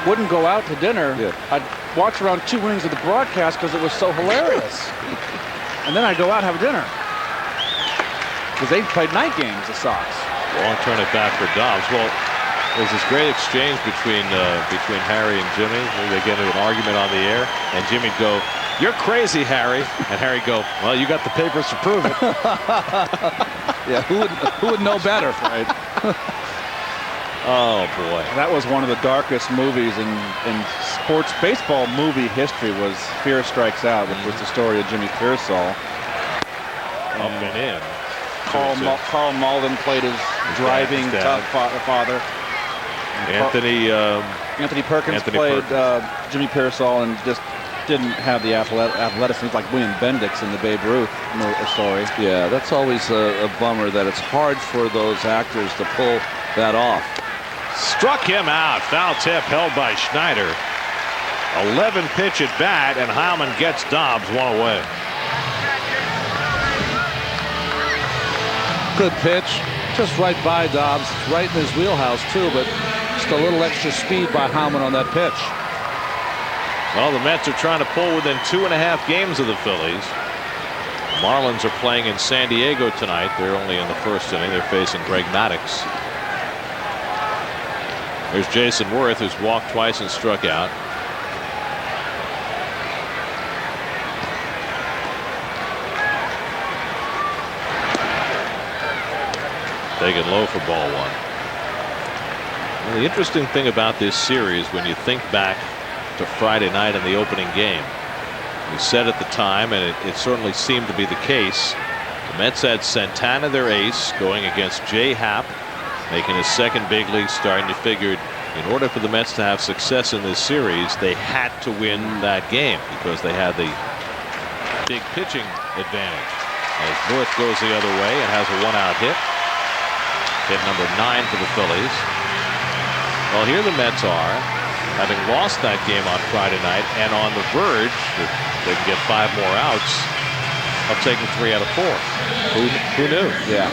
wouldn't go out to dinner. Yeah. I'd watch around 2 innings of the broadcast because it was so hilarious. And then I'd go out and have dinner because they played night games, the Sox. Long turn it back for Dobbs. Well, there's this great exchange between Harry and Jimmy. They get into an argument on the air, and Jimmy'd go, "You're crazy, Harry," and Harry go, "Well, you got the papers to prove it." Yeah, who would know better? Right. Oh boy, that was one of the darkest movies in sports baseball movie history. Was Fear Strikes Out, which was the story of Jimmy Pearsall. Up and in. Carl Malden played his driving tough father. Anthony Perkins played Jimmy Pearsall and just didn't have the athleticism like William Bendix in the Babe Ruth story. Yeah, that's always a bummer that it's hard for those actors to pull that off. Struck him out. Foul tip held by Schneider. 11 pitch at bat, and Heilman gets Dobbs 1 away. Good pitch. Just right by Dobbs. Right in his wheelhouse, too, but just a little extra speed by Heilman on that pitch. Well, the Mets are trying to pull within 2.5 games of the Phillies. The Marlins are playing in San Diego tonight. They're only in the first inning. They're facing Greg Maddux. There's Jason Worth, who's walked twice and struck out. Taken low for ball 1. Well, the interesting thing about this series, when you think back to Friday night in the opening game, we said at the time, and it certainly seemed to be the case, the Mets had Santana, their ace, going against Jay Happ, making his second big league start, and you figured in order for the Mets to have success in this series, they had to win that game because they had the big pitching advantage. As Worth goes the other way and has a 1-out hit. Hit number 9 for the Phillies. Well, here the Mets are, having lost that game on Friday night and on the verge that they can get 5 more outs of taking 3 out of 4. Who knew? Yeah.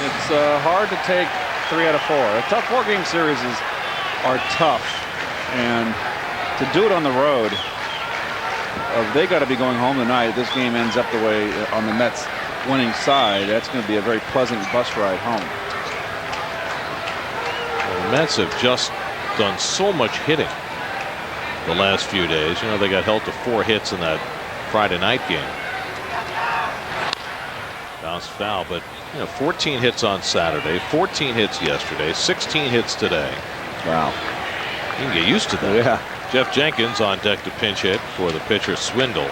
It's hard to take 3 out of 4. A tough 4-game series are tough. And to do it on the road, they got to be going home tonight. This game ends up the way on the Mets winning side. That's going to be a very pleasant bus ride home. Well, the Mets have just done so much hitting the last few days. You know, they got held to 4 hits in that Friday night game. Bounced foul, but 14 hits on Saturday, 14 hits yesterday, 16 hits today. Wow. You can get used to that. Yeah. Jeff Jenkins on deck to pinch hit for the pitcher Swindle,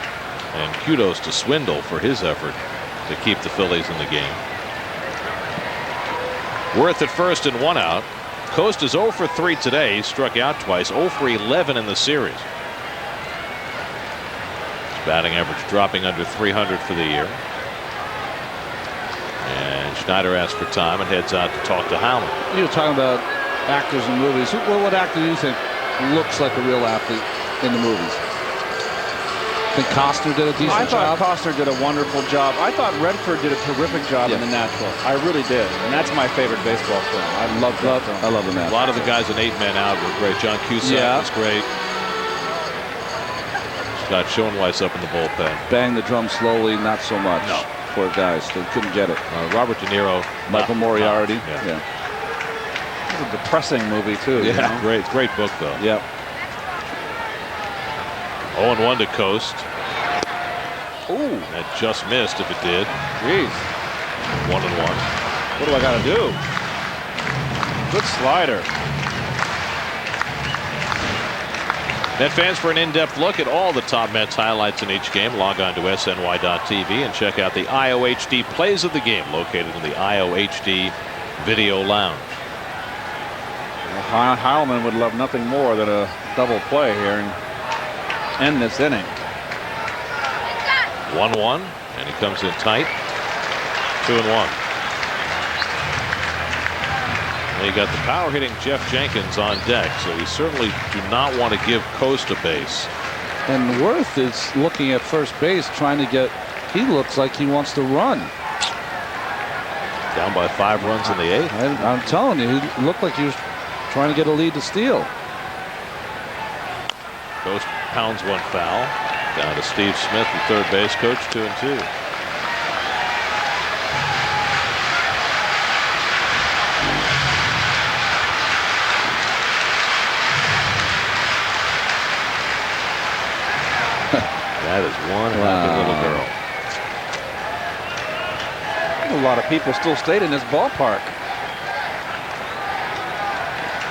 and kudos to Swindle for his effort to keep the Phillies in the game. Worth at first and 1 out. Coast is 0 for 3 today. He struck out twice. 0 for 11 in the series. His batting average dropping under 300 for the year. And Schneider asks for time and heads out to talk to Howland. You were talking about actors in movies. What actor do you think looks like a real athlete in the movies? I think Costner did a decent job. I thought Costner did a wonderful job. I thought Redford did a terrific job in The Natural. I really did. And that's my favorite baseball film. I love that film. I love The Natural. A lot of the guys in 8 Men Out were great. John Cusack was great. Scott Schoenweiss up in the bullpen. Bang the drum slowly, not so much. No. Poor guys, they couldn't get it. Robert De Niro. Michael Moriarty. Yeah. It's a depressing movie, too. Yeah, you know? great book, though. Yep. 0-1 to Coast. Ooh. That just missed if it did. Jeez. 1-1. What do I got to do? Good slider. Met fans, for an in-depth look at all the top Mets highlights in each game, log on to SNY.TV and check out the IOHD plays of the game located in the IOHD Video Lounge. Well, Heilman would love nothing more than a double play here and end this inning. 1-1, and he comes in tight. 2-1. You got the power hitting Jeff Jenkins on deck, so you certainly do not want to give Coast a base. And Worth is looking at first base, trying to get. He looks like he wants to run. Down by 5 runs in the 8th. I'm telling you, he looked like he was trying to get a lead to steal. Coast pounds one foul. Down to Steve Smith, the third base coach, 2-2. That is one happy little girl. A lot of people still stayed in this ballpark.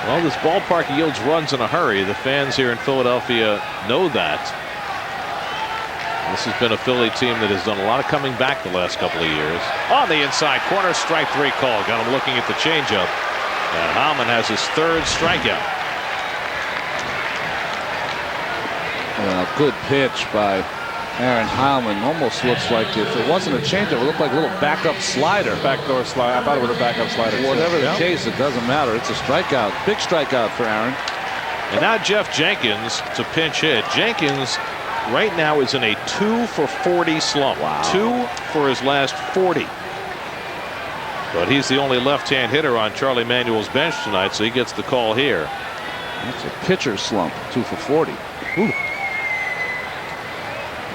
Well, this ballpark yields runs in a hurry. The fans here in Philadelphia know that. This has been a Philly team that has done a lot of coming back the last couple of years. On the inside corner, strike 3 call. Got him looking at the changeup. And Howman has his 3rd strikeout. Good pitch by Aaron Heilman. Almost looks like, if it wasn't a changeup, it looked like a little backup slider. Backdoor slide. I thought it was a backup slider. Whatever the case, it doesn't matter. It's a strikeout. Big strikeout for Aaron. And now Jeff Jenkins to pinch hit. Jenkins right now is in a 2 for 40 slump. Wow. 2 for his last 40. But he's the only left-hand hitter on Charlie Manuel's bench tonight, so he gets the call here. That's a pitcher slump. 2 for 40. Ooh.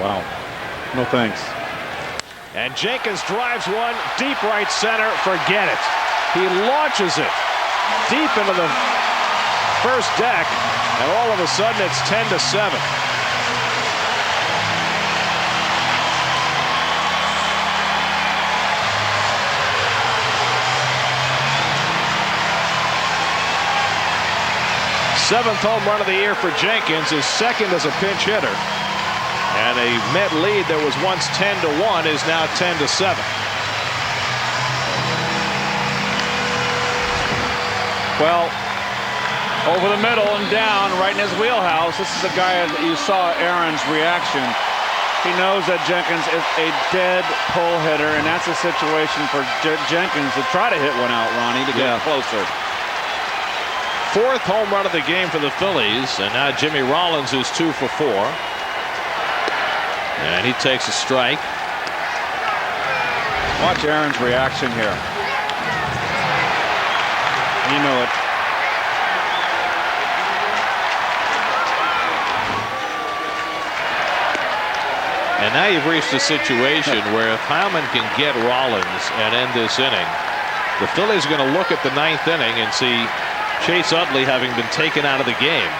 Wow. No thanks. And Jenkins drives one deep right center. Forget it. He launches it deep into the first deck, and all of a sudden it's 10-7. Seventh home run of the year for Jenkins, his 2nd as a pinch hitter. And a Met lead that was once 10-1 is now 10-7. Well, over the middle and down, right in his wheelhouse. This is the guy that you saw Aaron's reaction He knows that Jenkins is a dead pull hitter, and that's a situation for Jenkins to try to hit one out, Ronnie, to get closer. Fourth home run of the game for the Phillies, and now Jimmy Rollins is 2 for 4. And he takes a strike. Watch Aaron's reaction here. You know it. And now you've reached a situation where if Heilman can get Rollins and end this inning, the Phillies are going to look at the 9th inning and see Chase Utley having been taken out of the game,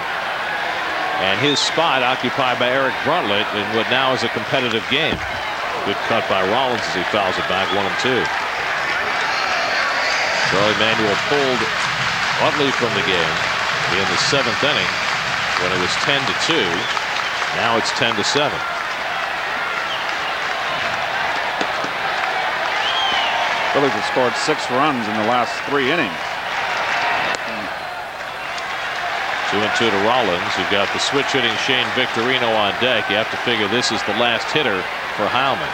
and his spot occupied by Eric Bruntlett in what now is a competitive game. Good cut by Rollins as he fouls it back 1-2. Charlie Manuel pulled Utley from the game in the 7th inning when it was 10-2. Now it's 10-7. Phillies have scored 6 runs in the last 3 innings. 2-2 to Rollins. You've got the switch hitting Shane Victorino on deck. You have to figure this is the last hitter for Heilman.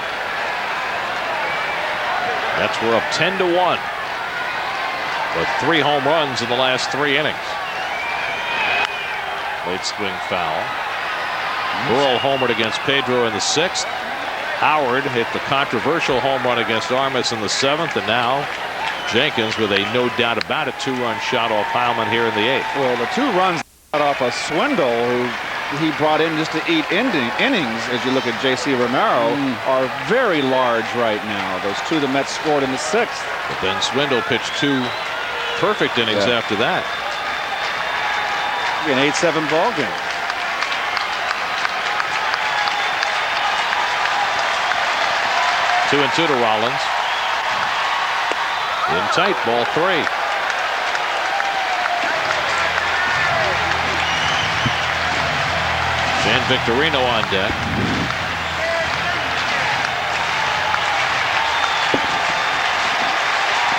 Mets were up 10-1, but 3 home runs in the last 3 innings. Late swing foul. Burrell homered against Pedro in the 6th. Howard hit the controversial home run against Armas in the 7th, and now Jenkins with a no doubt about it 2-run shot off Heilman here in the 8th. Well, the 2 runs got off a Swindle, who he brought in just to eat innings, as you look at J.C. Romero, are very large right now. Those 2 the Mets scored in the 6th. But then Swindle pitched 2 perfect innings after that. An 8-7 ball game. Two to Rollins. In tight, ball 3. Shane Victorino on deck.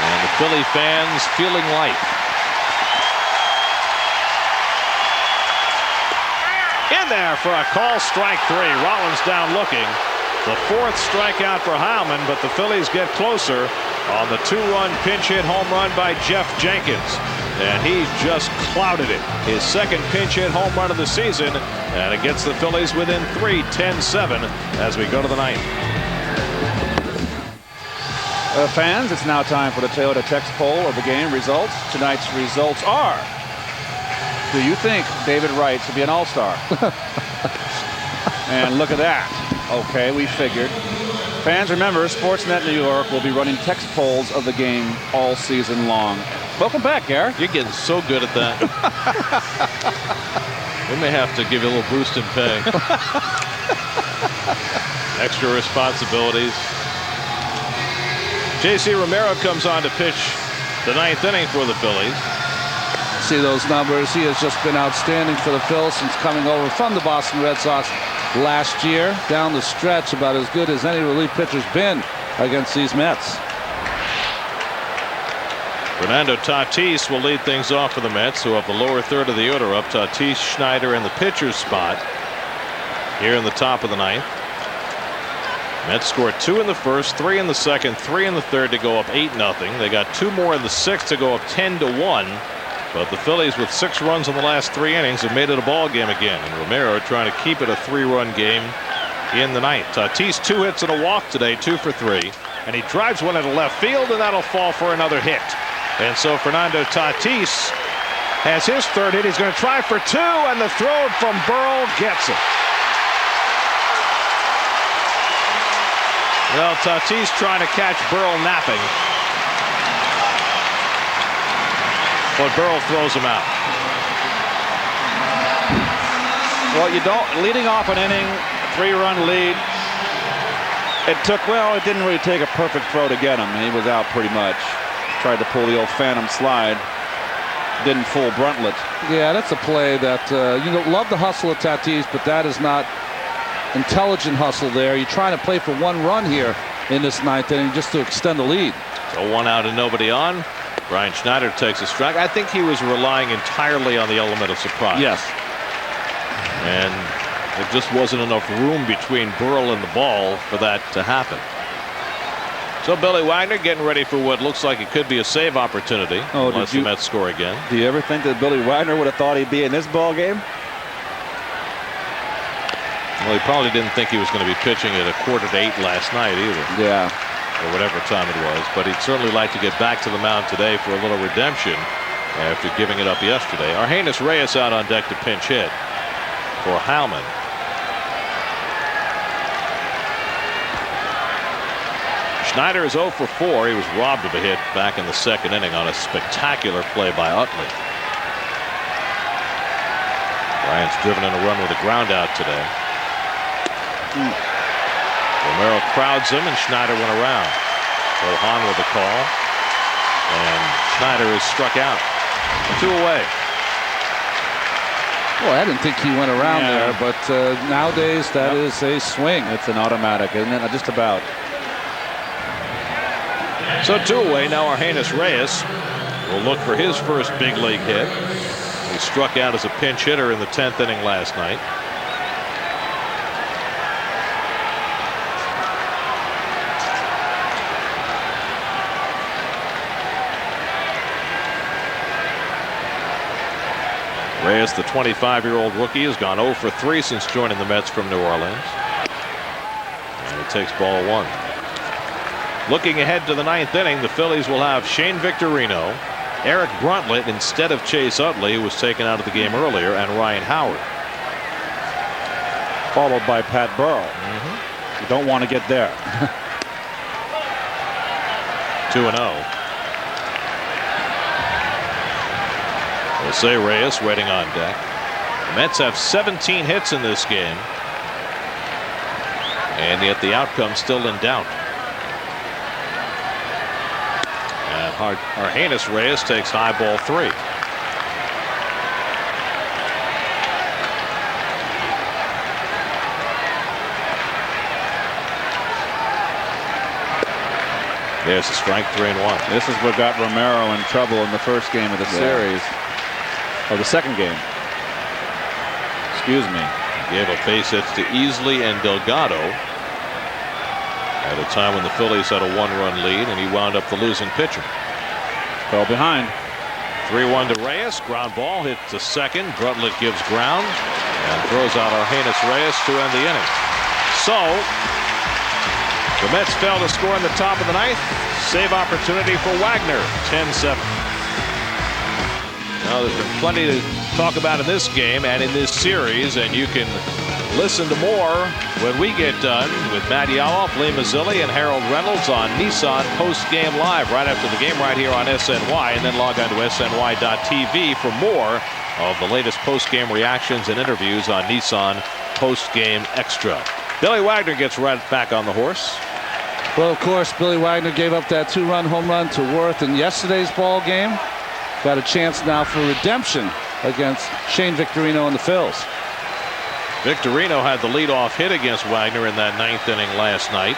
And the Philly fans feeling life. In there for a call, strike 3. Rollins down looking. The 4th strikeout for Heilman, but the Phillies get closer on the 2-run pinch hit home run by Jeff Jenkins. And he just clouded it. His 2nd pinch hit home run of the season, and it gets the Phillies within 3, 10-7 as we go to the 9th. Fans, it's now time for the Toyota text poll of the game results. Tonight's results are: do you think David Wright should be an all-star? And look at that. Okay, we figured. Fans, remember, Sportsnet New York will be running text polls of the game all season long. Welcome back, Gary. You're getting so good at that. We may have to give you a little boost in pay. Extra responsibilities. J.C. Romero comes on to pitch the 9th inning for the Phillies. See those numbers. He has just been outstanding for the Phillies since coming over from the Boston Red Sox last year. Down the stretch, about as good as any relief pitcher's been against these Mets. Fernando Tatis will lead things off for the Mets, who have the lower third of the order up. Tatis, Schneider in the pitcher's spot here in the top of the 9th. Mets scored 2 in the 1st, 3 in the 2nd, 3 in the 3rd to go up 8-0. They got 2 more in the 6th to go up 10-1. But the Phillies, with 6 runs in the last 3 innings, have made it a ball game again. And Romero trying to keep it a 3-run game in the 9th. Tatis 2 hits and a walk today, 2 for 3. And he drives one into left field, and that'll fall for another hit. And so Fernando Tatis has his 3rd hit. He's going to try for 2, and the throw from Burrell gets it. Well, Tatis trying to catch Burrell napping. But Burrell throws him out. Well, you don't, leading off an inning, 3-run lead. It didn't really take a perfect throw to get him. He was out pretty much. Tried to pull the old phantom slide. Didn't fool Bruntlett. Yeah, that's a play that, you love the hustle of Tatis, but that is not intelligent hustle there. You're trying to play for 1 run here in this 9th inning just to extend the lead. So 1 out and nobody on. Brian Schneider takes a strike. I think he was relying entirely on the element of surprise. Yes. And There just wasn't enough room between Burrell and the ball for that to happen. So Billy Wagner getting ready for what looks like it could be a save opportunity. Unless the Mets score again. Do you ever think that Billy Wagner would have thought he'd be in this ball game? Well, he probably didn't think he was going to be pitching at 7:45 last night either. Yeah. Or whatever time it was. But he'd certainly like to get back to the mound today for a little redemption after giving it up yesterday. Argenis Reyes out on deck to pinch hit for Howman. Schneider is 0 for 4. He was robbed of a hit back in the second inning on a spectacular play by Utley. Bryant's driven in a run with a ground out today. Romero crowds him and Schneider went around. Rohan with a call. And Schneider is struck out. 2 away. Well, I didn't think he went around there, but nowadays that is a swing. It's an automatic, isn't it? Just about. So 2 away. Now Argenis Reyes will look for his first big league hit. He struck out as a pinch hitter in the 10th inning last night. Reyes, the 25-year-old rookie, has gone 0 for 3 since joining the Mets from New Orleans. And it takes ball 1. Looking ahead to the 9th inning, the Phillies will have Shane Victorino, Eric Bruntlett instead of Chase Utley, who was taken out of the game earlier, and Ryan Howard. Followed by Pat Burrell. You don't want to get there. 2-0. Jose Reyes waiting on deck. The Mets have 17 hits in this game, and yet the outcome still in doubt. And Argenis Reyes takes high ball 3. There's a strike, 3-1. This is what got Romero in trouble in the first game of the series. Or the second game. Excuse me. Gave up base hits to Easley and Delgado at a time when the Phillies had a 1-run lead, and he wound up the losing pitcher. Fell behind. 3-1 to Reyes. Ground ball hit to second. Bruntlett gives ground and throws out Argenis Reyes to end the inning. So the Mets fail to score in the top of the 9th. Save opportunity for Wagner. 10-7. Now, there's been plenty to talk about in this game and in this series, and you can listen to more when we get done with Matt Yaloff, Lee Mazzilli, and Harold Reynolds on Nissan Post Game Live right after the game right here on SNY, and then log on to SNY.TV for more of the latest post-game reactions and interviews on Nissan Post Game Extra. Billy Wagner gets right back on the horse. Well, of course, Billy Wagner gave up that 2-run home run to Worth in yesterday's ball game. Got a chance now for redemption against Shane Victorino and the Phils. Victorino had the leadoff hit against Wagner in that 9th inning last night.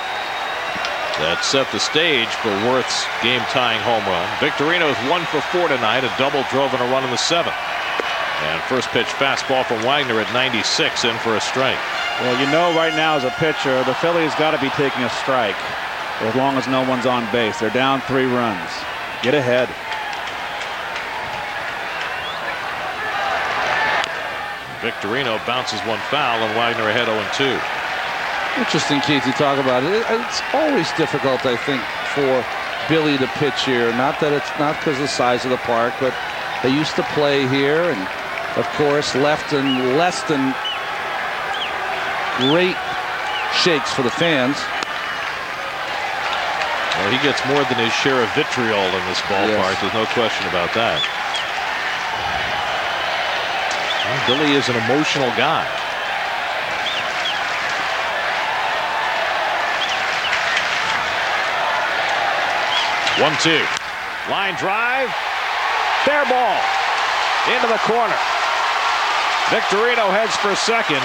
That set the stage for Worth's game-tying home run. Victorino's 1 for 4 tonight, a double drove and a run in the 7th. And first pitch fastball from Wagner at 96 in for a strike. Well, you know right now as a pitcher, the Phillies got to be taking a strike as long as no one's on base. They're down 3 runs. Get ahead. Victorino bounces one foul and Wagner ahead 0-2. Interesting, Keith, you talk about it. It's always difficult, I think, for Billy to pitch here. Not that it's not because of the size of the park, but they used to play here, and of course left in less than great shakes for the fans. Well, he gets more than his share of vitriol in this ballpark. Yes. There's no question about that. Billy is an emotional guy. One-two. Line drive. Fair ball. Into the corner. Victorino heads for second.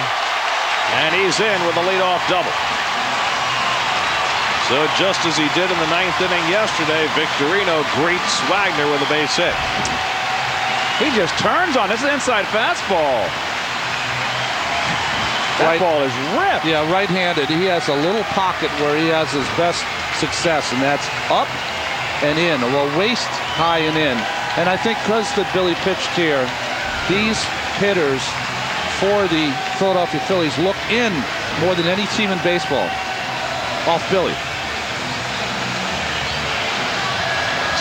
And he's in with a leadoff double. So just as he did in the 9th inning yesterday, Victorino greets Wagner with a base hit. He just turns on. It's an inside fastball. That ball is ripped. Yeah, right-handed. He has a little pocket where he has his best success, and that's up and in, well, waist high and in. And I think because that Billy pitched here, these hitters for the Philadelphia Phillies look in more than any team in baseball off Billy.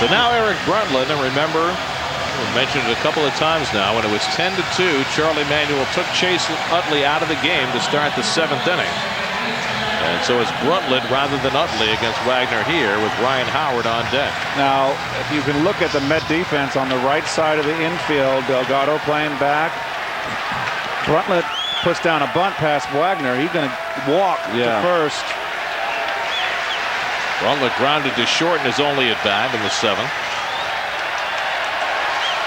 So now Eric Brundtland, and remember, we mentioned it a couple of times now, when it was 10-2, Charlie Manuel took Chase Utley out of the game to start the 7th inning. And so it's Brundtland rather than Utley against Wagner here with Ryan Howard on deck. Now, if you can look at the Met defense on the right side of the infield, Delgado playing back. Brundtland puts down a bunt past Wagner. He's going to walk to first. Brundtland grounded to short in his only at bat in the 7th.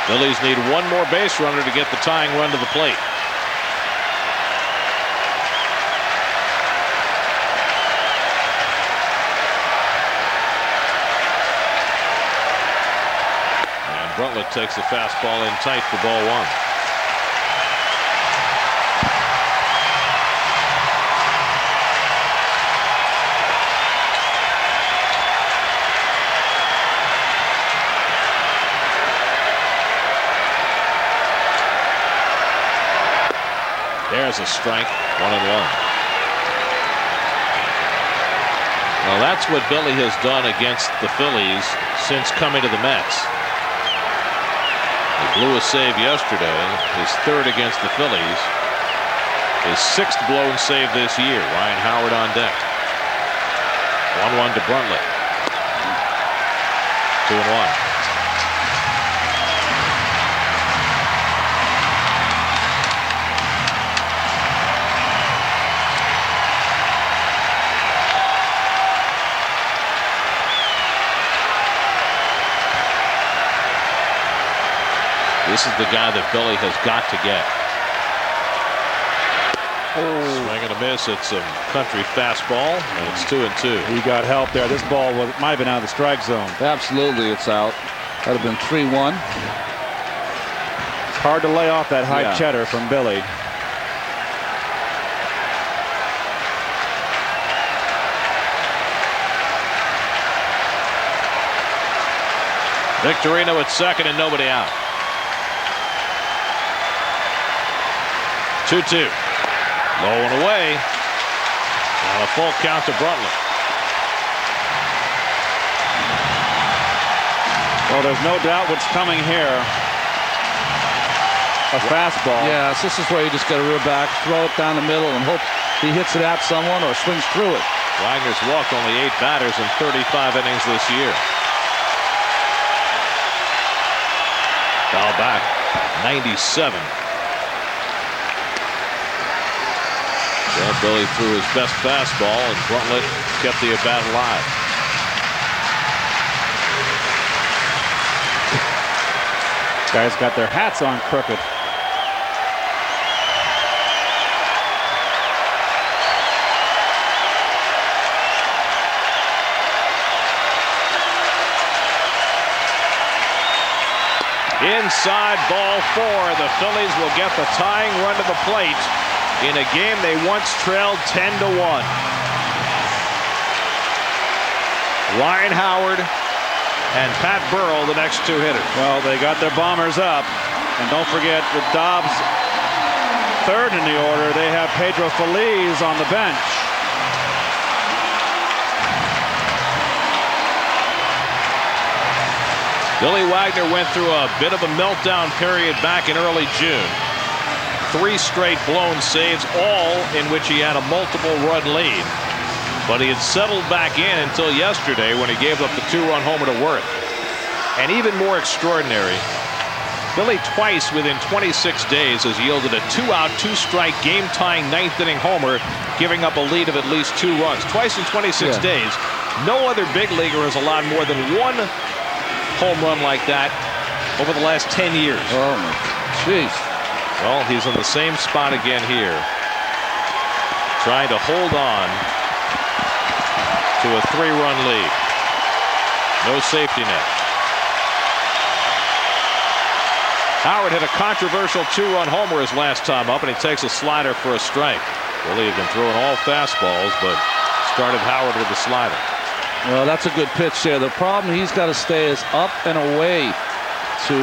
Phillies need one more base runner to get the tying run to the plate. And Brundtland takes the fastball in tight for ball 1. There's a strike, 1-1. Well, that's what Billy has done against the Phillies since coming to the Mets. He blew a save yesterday, his 3rd against the Phillies, his 6th blown save this year. Ryan Howard on deck. 1-1 to Brundtland. 2-1. This is the guy that Billy has got to get. Swing and a miss. It's a country fastball, and it's 2-2. He got help there. This ball might have been out of the strike zone. Absolutely, it's out. That would have been 3-1. It's hard to lay off that high cheddar from Billy. Victorino at second and nobody out. 2-2. Low and away. And a full count to Brundtland. Well, there's no doubt what's coming here. A fastball. Yes, this is where you just got to rear back, throw it down the middle, and hope he hits it at someone or swings through it. Wagner's walked only 8 batters in 35 innings this year. Foul back. 97. Well, Billy threw his best fastball, and Brundtland kept the at-bat alive. Guys got their hats on crooked. Inside ball 4. The Phillies will get the tying run to the plate in a game they once trailed 10-1. Ryan Howard and Pat Burrell, the next 2 hitters. Well, they got their bombers up. And don't forget, with Dobbs 3rd in the order, they have Pedro Feliz on the bench. Billy Wagner went through a bit of a meltdown period back in early June. 3 straight blown saves, all in which he had a multiple run lead. But he had settled back in until yesterday when he gave up the 2-run homer to Worth. And even more extraordinary, Billy twice within 26 days has yielded a 2-out, 2-strike, game-tying 9th inning homer, giving up a lead of at least 2 runs. Twice in 26 days. No other big leaguer has allowed more than 1 home run like that over the last 10 years. Oh, my jeez. Well, he's in the same spot again here, trying to hold on to a 3-run lead. No safety net. Howard had a controversial 2-run homer his last time up, and he takes a slider for a strike. Philly had been throwing all fastballs, but started Howard with the slider. Well, that's a good pitch there. The problem he's got to stay is up and away to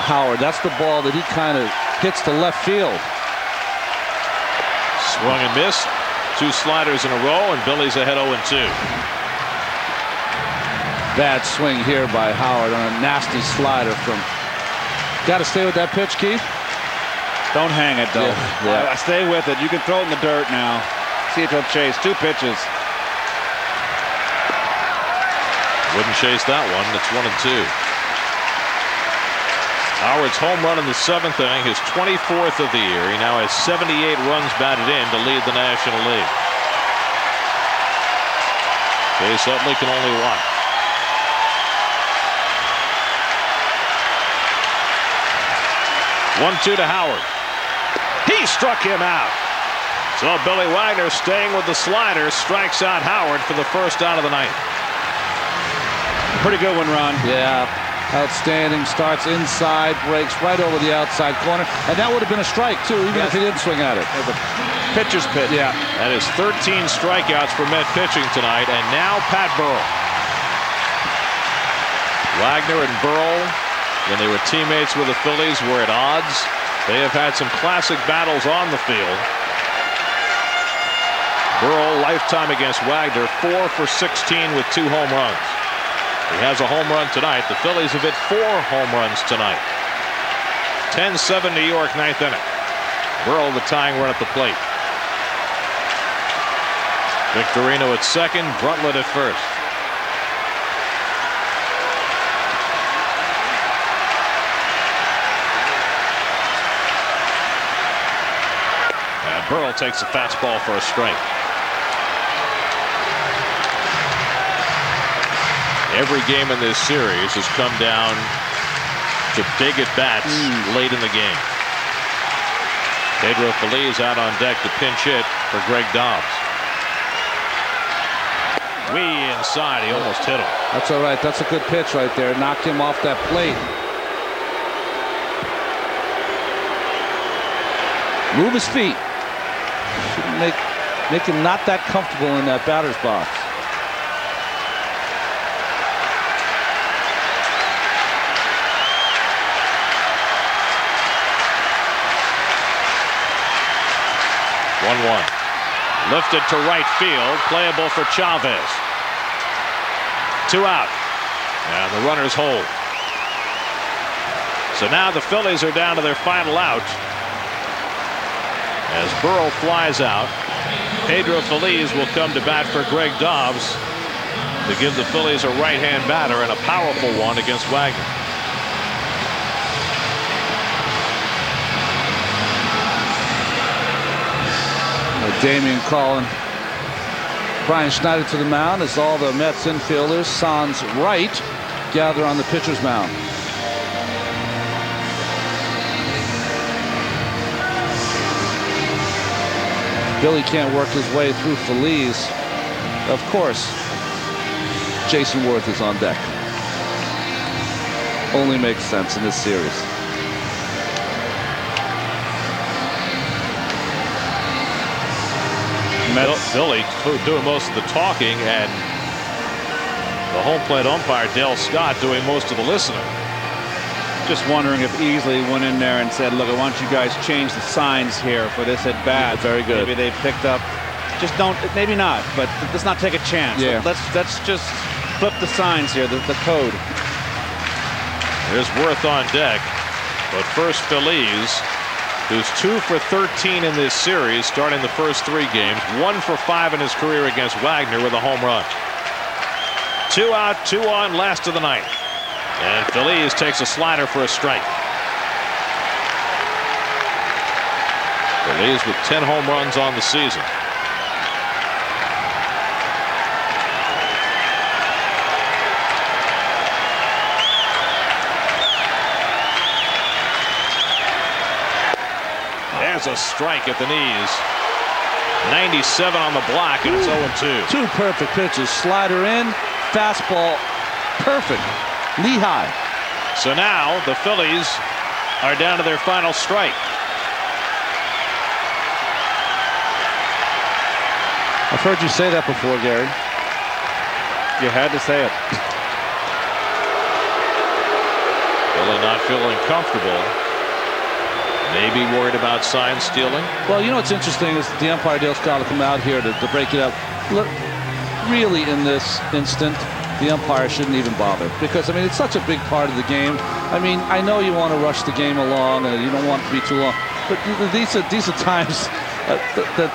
Howard. That's the ball that he kind of hits to left field. Swung and missed. 2 sliders in a row, and Billy's ahead 0-2. Bad swing here by Howard on a nasty slider from. Got to stay with that pitch, Keith. Don't hang it, though. Yeah. Stay with it. You can throw it in the dirt now. See if he'll chase. 2 pitches. Wouldn't chase that one. It's 1-2. Howard's home run in the 7th inning, his 24th of the year. He now has 78 runs batted in to lead the National League. Chase Utley can only watch. One-two to Howard. He struck him out. So Billy Wagner, staying with the slider, strikes out Howard for the first out of the ninth. Pretty good one, Ron. Yeah, outstanding. Starts inside, breaks right over the outside corner, and that would have been a strike too, even if he didn't swing at it. Pitcher's pitch. Yeah. That is 13 strikeouts for Met pitching tonight, and now Pat Burrell. Wagner and Burrell, when they were teammates with the Phillies, were at odds. They have had some classic battles on the field. Burrell, lifetime against Wagner, 4 for 16 with 2 home runs. He has a home run tonight. The Phillies have hit 4 home runs tonight. 10-7 New York, 9th inning. Burrell the tying run at the plate. Victorino at second, Bruntlett at first. Burrell takes a fastball for a strike. Every game in this series has come down to big at bats late in the game. Pedro Feliz out on deck to pinch hit for Greg Dobbs. Way inside, he almost hit him. That's all right. That's a good pitch right there. Knocked him off that plate. Move his feet. Make him not that comfortable in that batter's box. One. Lifted to right field, playable for Chavez. 2 out, and the runners hold. So now the Phillies are down to their final out. As Burrell flies out, Pedro Feliz will come to bat for Greg Dobbs to give the Phillies a right-hand batter, and a powerful one against Wagner. Damian calling Brian Schneider to the mound as all the Mets infielders, sans Wright, gather on the pitcher's mound. Billy can't work his way through Feliz. Of course, Jason Worth is on deck. Only makes sense in this series. Billy doing most of the talking, and the home plate umpire Dale Scott doing most of the listening. Just wondering if Easley went in there and said, look, I want you guys change the signs here for this at bat. Very good. Maybe they picked up. Just don't, maybe not, but let's not take a chance. Yeah. Let's just flip the signs here, the code. There's Worth on deck, but first Feliz, who's 2 for 13 in this series, starting the first 3 games, 1 for 5 in his career against Wagner with a home run. 2 out, 2 on, last of the ninth. And Feliz takes a slider for a strike. Feliz with 10 home runs on the season. There's a strike at the knees. 97 on the block, and it's 0-2. 2 perfect pitches. Slider in, fastball, perfect. Knee high. So now the Phillies are down to their final strike. I've heard you say that before, Gary. You had to say it. Philly not feeling comfortable. Maybe worried about sign stealing. Well, you know what's interesting is the umpire Dale's got to come out here to break it up. Look, really, in this instant, the umpire shouldn't even bother, because I mean it's such a big part of the game. I mean, I know you want to rush the game along and you don't want it to be too long, but these are times that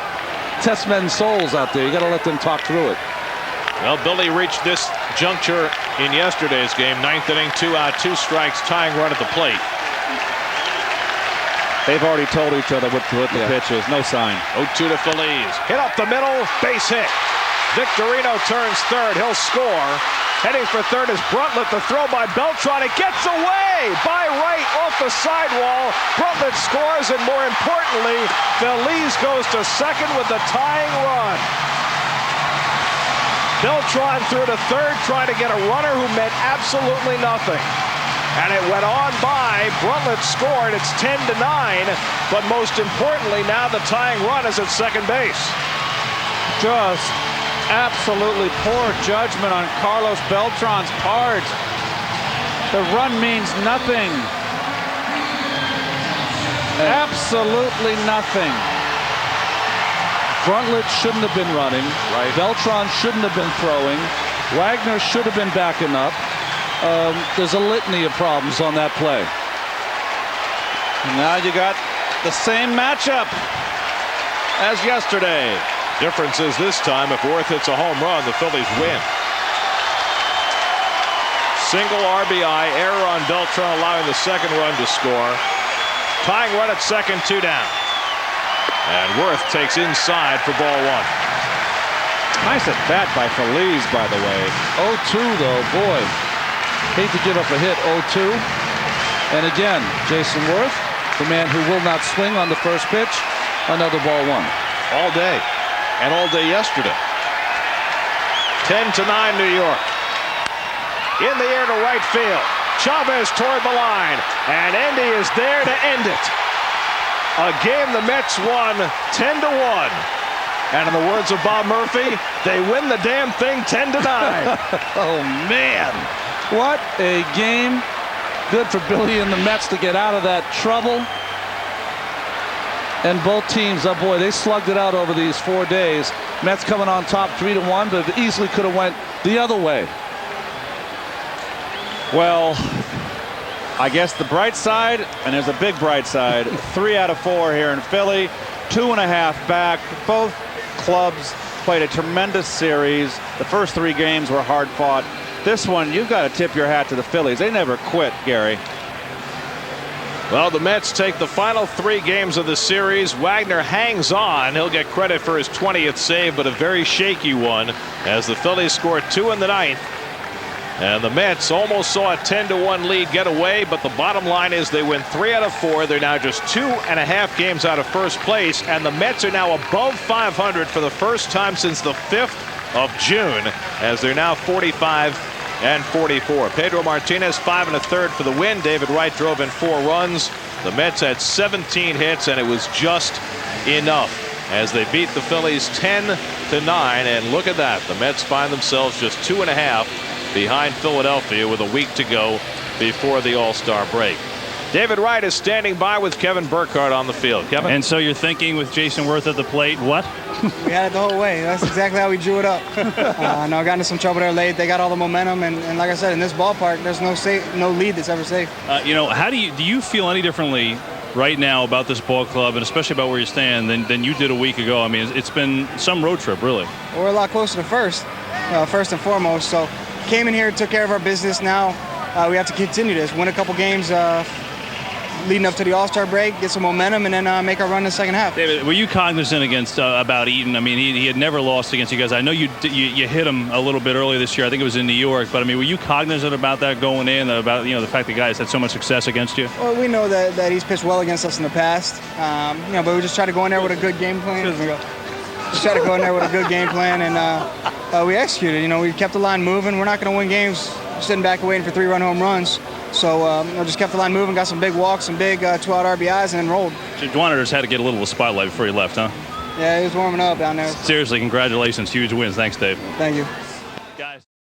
test men's souls out there. You got to let them talk through it. Well, Billy reached this juncture in yesterday's game. 9th inning, 2 out, 2 strikes, tying run at the plate. They've already told each other what the pitch is. No sign. 0-2 to Phillies. Hit up the middle, base hit. Victorino turns third. He'll score. Heading for third is Bruntlett. The throw by Beltran. It gets away by Wright off the sidewall. Bruntlett scores, and more importantly, Phillies goes to second with the tying run. Beltran threw to third, trying to get a runner who meant absolutely nothing. And it went on by. Bruntlett scored. It's 10-9. But most importantly, now the tying run is at second base. Just absolutely poor judgment on Carlos Beltran's part. The run means nothing. Absolutely nothing. Bruntlett shouldn't have been running. Right. Beltran shouldn't have been throwing. Wagner should have been backing up. There's a litany of problems on that play. And now you got the same matchup as yesterday. Difference is this time, if Worth hits a home run, the Phillies win. Single RBI, error on Beltran, allowing the second run to score. Tying run at second, 2 down. And Worth takes inside for ball 1. Nice at bat by Phillies, by the way. 0-2 though, boy. Hate to give up a hit. 0-2. And again, Jason Worth, the man who will not swing on the first pitch, another ball 1. All day. And all day yesterday. 10-9 New York. In the air to right field. Chavez toward the line. And Endy is there to end it. A game the Mets won 10-1. And in the words of Bob Murphy, they win the damn thing 10-9. Oh, man. What a game. Good for Billy and the Mets to get out of that trouble. And both teams, oh boy, they slugged it out over these 4 days. Mets coming on top 3-1, but it easily could have went the other way. Well, I guess the bright side, and there's a big bright side, 3 out of 4 here in Philly, 2.5 back. Both clubs played a tremendous series. The first 3 games were hard fought. This one, you've got to tip your hat to the Phillies. They never quit, Gary. Well, the Mets take the final 3 games of the series. Wagner hangs on. He'll get credit for his 20th save, but a very shaky one, as the Phillies scored 2 in the 9th. And the Mets almost saw a 10-1 lead get away, but the bottom line is they win 3 out of 4. They're now just 2.5 games out of first place, and the Mets are now above 500 for the first time since the 5th of June, as they're now 45-44. Pedro Martinez, 5 1/3 for the win. David Wright drove in 4 runs. The Mets had 17 hits, and it was just enough as they beat the Phillies 10-9. And look at that. The Mets find themselves just 2.5 behind Philadelphia with a week to go before the All-Star break. David Wright is standing by with Kevin Burkhardt on the field. Kevin? And so you're thinking with Jason Worth at the plate, what? We had it the whole way. That's exactly how we drew it up. I got into some trouble there late. They got all the momentum, and like I said, in this ballpark, there's no lead that's ever safe. How do you feel any differently right now about this ball club, and especially about where you stand, than you did a week ago? I mean, it's been some road trip, really. We're a lot closer to first and foremost. So came in here, took care of our business. Now we have to continue this, win a couple games leading up to the All-Star break, get some momentum, and then make our run in the second half. David, were you cognizant about Eaton? I mean, he had never lost against you guys. I know you hit him a little bit earlier this year. I think it was in New York. But, I mean, were you cognizant about that going in, about the fact that guys had so much success against you? Well, we know that he's pitched well against us in the past. But we just try to go in there with a good game plan. And we executed. We kept the line moving. We're not going to win games sitting back and waiting for 3-run home runs. So just kept the line moving, got some big walks, some big 2-out RBIs, and then rolled. So Juan just had to get a little spotlight before he left, huh? Yeah, he was warming up down there. Seriously, congratulations. Huge wins. Thanks, Dave. Thank you. Guys.